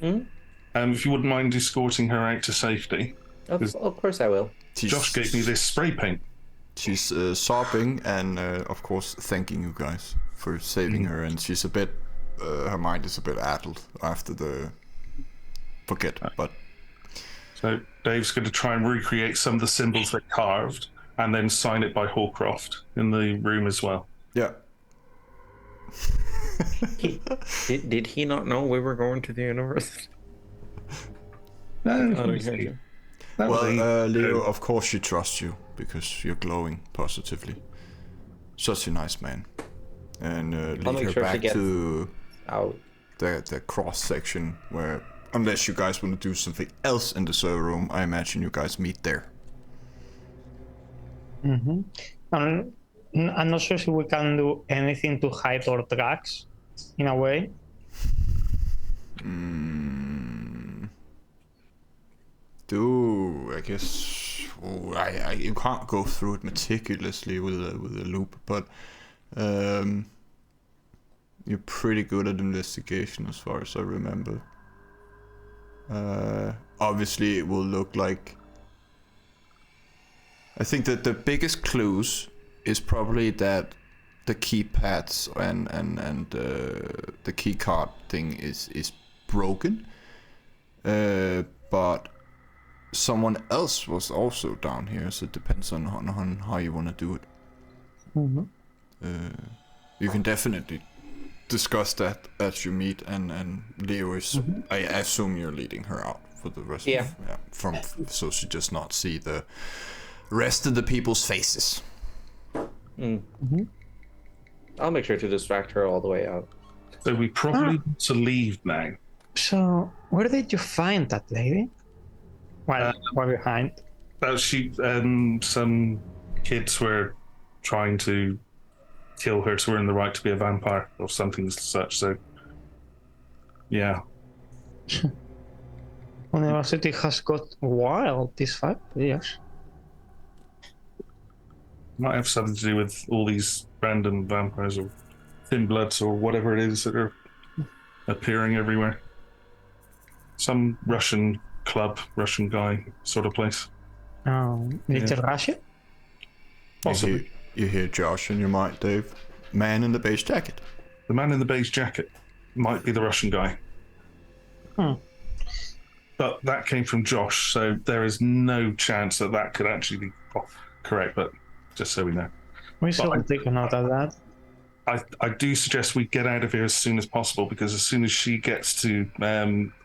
if you wouldn't mind escorting her out to safety. Of course I will. Josh gave me this spray paint. She's sobbing and of course thanking you guys for saving her, and she's a bit her mind is a bit addled after the but so Dave's going to try and recreate some of the symbols they carved and then sign it by Hallcroft in the room as well. Yeah. Did he not know we were going to the university? No, well, Leo, of course she trusts you because you're glowing positively. Such a nice man. And lead her back to the cross section where, unless you guys want to do something else in the server room, I imagine you guys meet there. Mm-hmm. I'm not sure if we can do anything to hide our tracks, in a way. I guess you can't go through it meticulously with a loop, but you're pretty good at investigation as far as I remember. Obviously it will look like, I think that the biggest clues is probably that the keypads and the key card thing is broken, but someone else was also down here, so it depends on how you want to do it. You can definitely discuss that as you meet, and Leo is I assume you're leading her out for the rest so she does not see the rest of the people's faces. I'll make sure to distract her all the way out. So we probably need to leave now. So, where did you find that lady? While behind? Some kids were trying to kill her to earn the right to be a vampire or something such. So, yeah. University has got wild these 5 years. Might have something to do with all these random vampires or thin bloods or whatever it is that are appearing everywhere. Some Russian club, Russian guy sort of place. Little Russia? Possibly. You hear Josh in your mind, Dave. Man in the beige jacket. The man in the beige jacket might be the Russian guy. But that came from Josh, so there is no chance that that could actually be correct, but just so we know. We should take a note of that. I do suggest we get out of here as soon as possible, because as soon as she gets to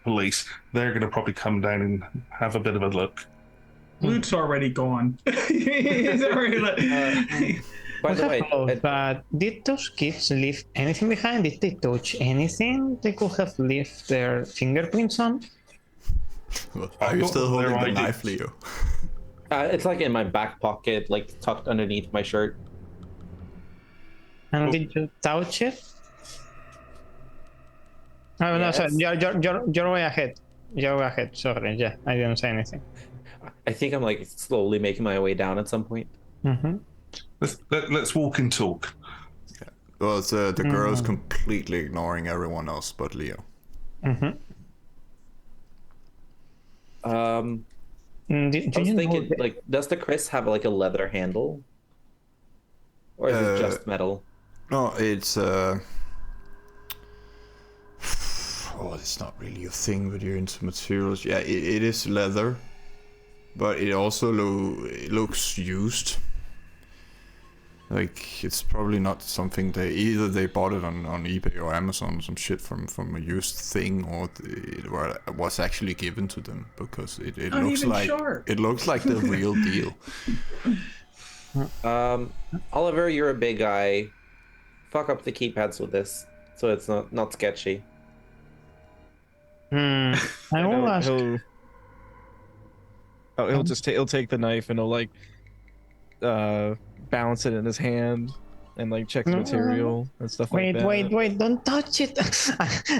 police, they're going to probably come down and have a bit of a look. Luke's already gone. He's already By the way, but did those kids leave anything behind? Did they touch anything they could have left their fingerprints on? Are you still holding the ID. knife, Leo? it's like in my back pocket, like tucked underneath my shirt. And did you touch it? Oh, no, sorry. You're way ahead. You're way ahead. Sorry, yeah, I didn't say anything. I think I'm like slowly making my way down at some point. Mm-hmm. Let's walk and talk. Yeah. Well, the girl's completely ignoring everyone else but Leo. Mm-hmm. I was thinking, like, does the Chris have like a leather handle, or is it just metal? No, it's it's not really a thing with your into materials. Yeah, it is leather, but it also looks used. Like, it's probably not something they bought it on eBay or Amazon, some shit from a used thing, or it was actually given to them, because it looks like it looks like the real deal. Oliver, you're a big guy. Fuck up the keypads with this, so it's not sketchy. I will ask. He'll take the knife and he'll like balance it in his hand and like check the material and stuff like that. Wait, don't touch it.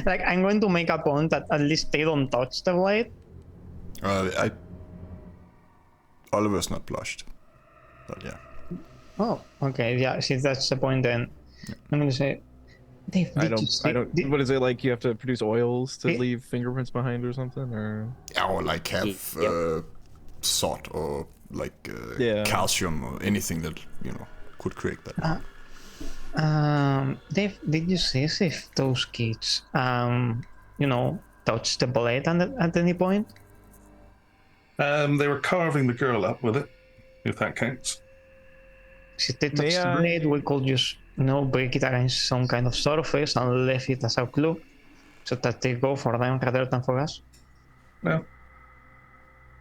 Like, I'm going to make a point that at least they don't touch the blade. Oliver's not blushed, but yeah. Oh, okay, yeah, see, that's the point then. Yeah. I'm going to say, Dave, I don't. What is it like? You have to produce oils to leave fingerprints behind or something, or? Yeah, or like have salt or like calcium or anything that could create that. Dave, did you see if those kids, touched the blade at any point? They were carving the girl up with it, if that counts. If they touched the blade, we could just break it against some kind of surface and leave it as a clue, so that they go for them rather than for us. No.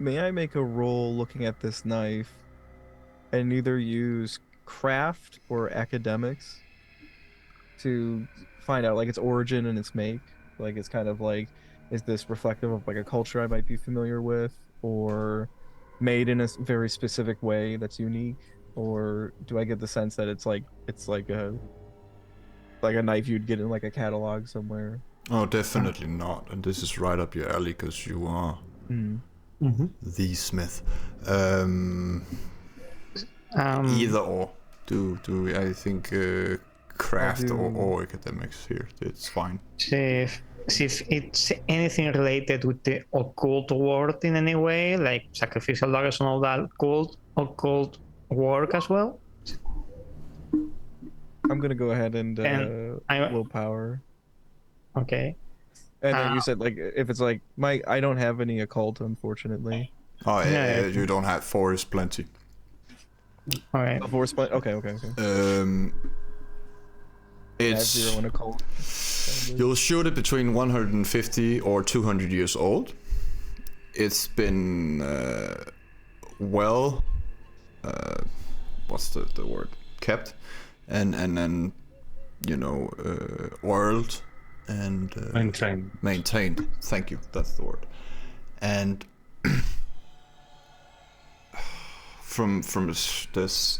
May I make a roll looking at this knife and either use craft or academics to find out like its origin and its make? Like, it's kind of like, is this reflective of like a culture I might be familiar with, or made in a very specific way that's unique? Or do I get the sense that it's like a knife you'd get in like a catalog somewhere? Oh, definitely not. And this is right up your alley, because you are the smith. Either or. Do I think craft or academics here? It's fine. See if it's anything related with the occult world in any way, like sacrificial daggers and all that, occult work as well. I'm gonna go ahead and willpower. Okay. And then you said like if it's like I don't have any occult, unfortunately. Oh yeah, you don't have forest plenty. All right. Forest plenty. Okay. It's 0 in occult. You'll shoot it between 150 or 200 years old. It's been what's the word? Kept, and oiled and maintained. Thank you, that's the word. And from this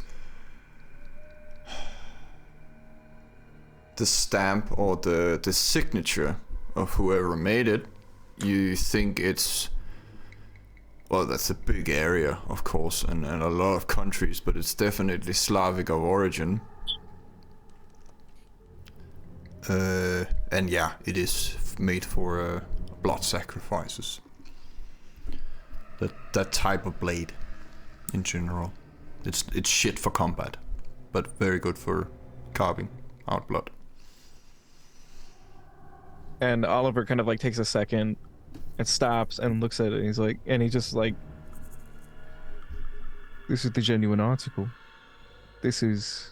the stamp or the signature of whoever made it, you think it's, well, that's a big area, of course, and a lot of countries, but it's definitely Slavic of origin. And yeah, it is made for blood sacrifices. That type of blade, in general, it's shit for combat, but very good for carving out blood. And Oliver kind of like takes a second and stops and looks at it, and he's like, and he just like, this is the genuine article. This is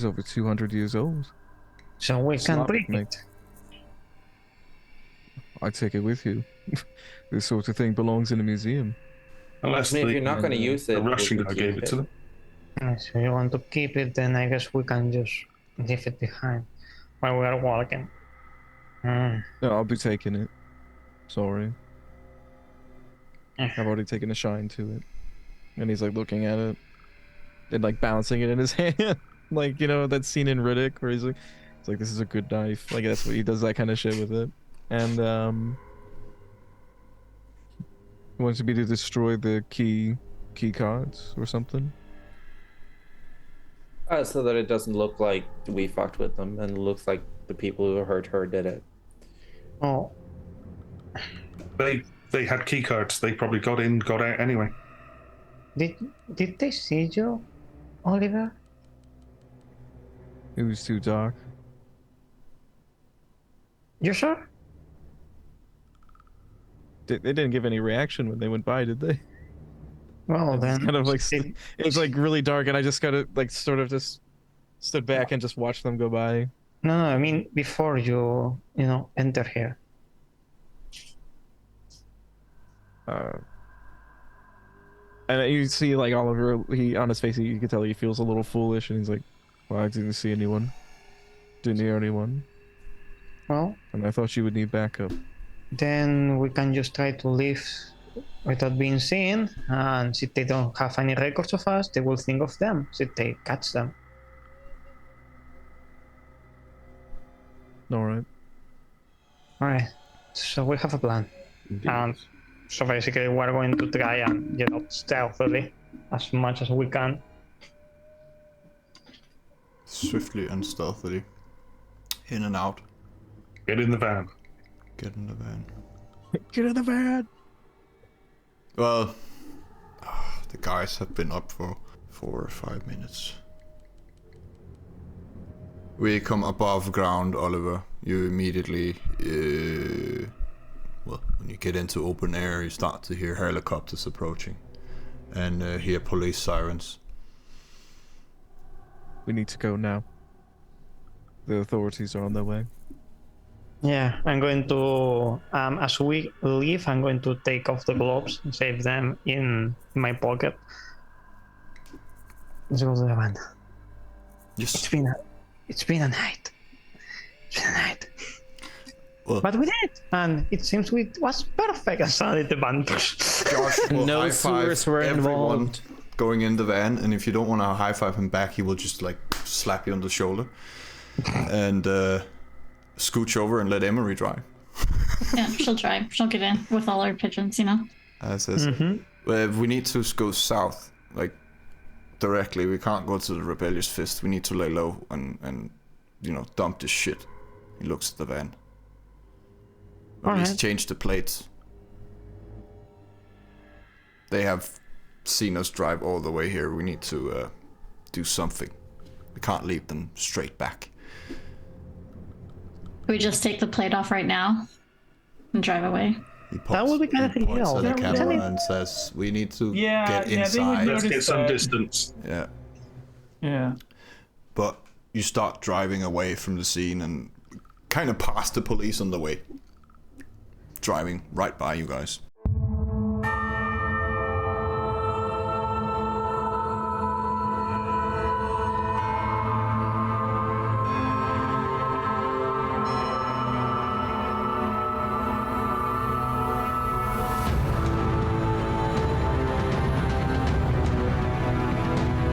over 200 years old. So we can bring it. I take it with you. This sort of thing belongs in a museum. Unless if you're not going to use it, the Russian guy gave it to them. So you want to keep it, then I guess we can just leave it behind while we are walking. No, I'll be taking it. Sorry. I've already taken a shine to it. And he's like looking at it and like bouncing it in his hand. Like, that scene in Riddick where he's like, this is a good knife. Like, that's what he does, that kind of shit with it. And he wants me to destroy the key cards or something. So that it doesn't look like we fucked with them, and it looks like the people who hurt her did it. Oh. They had key cards. They probably got out anyway. Did they see you, Oliver? It was too dark. You sure? They didn't give any reaction when they went by, did they? Well, then kind of like it was like really dark, and I just gotta like sort of just stood back and just watched them go by. No, I mean before you enter here. And you see like Oliver, he on his face, you can tell he feels a little foolish, and he's like, "Well, I didn't see anyone, didn't hear anyone. Well, and I thought you would need backup." Then we can just try to leave without being seen, and if they don't have any records of us, they will think of them, so they catch them. Alright, so we have a plan. And so basically we're going to try and get out stealthily as much as we can. Swiftly and stealthily. In and out. Get in the van. Get in the van. Get in the van! Well, the guys have been up for 4 or 5 minutes. We come above ground, Oliver. You immediately, when you get into open air, you start to hear helicopters approaching and hear police sirens. We need to go now. The authorities are on their way. Yeah, I'm going to, as we leave, I'm going to take off the gloves and save them in my pocket. Let's go to the van. Yes. It's been a night. It's been a night. Well, but we did, and it seems it was perfect. I started the van. Josh will No high-five sewers were everyone involved. going in the van, and if you don't want to high-five him back, he will just like slap you on the shoulder and scooch over and let Emery drive. Yeah, she'll drive. She'll get in with all her pigeons, We need to go south, like directly. We can't go to the Rebellious Fist. We need to lay low and dump this shit. He looks at the van. At least change the plates. They have seen us drive all the way here. We need to do something. We can't leave them straight back. We just take the plate off right now and drive away. That would be kind of points ideal. at the camera and says, "We need to get they would inside." Let's get notice some that. distance. Yeah, Yeah. but you start driving away from the scene and kind of past the police on the way. Driving right by you guys.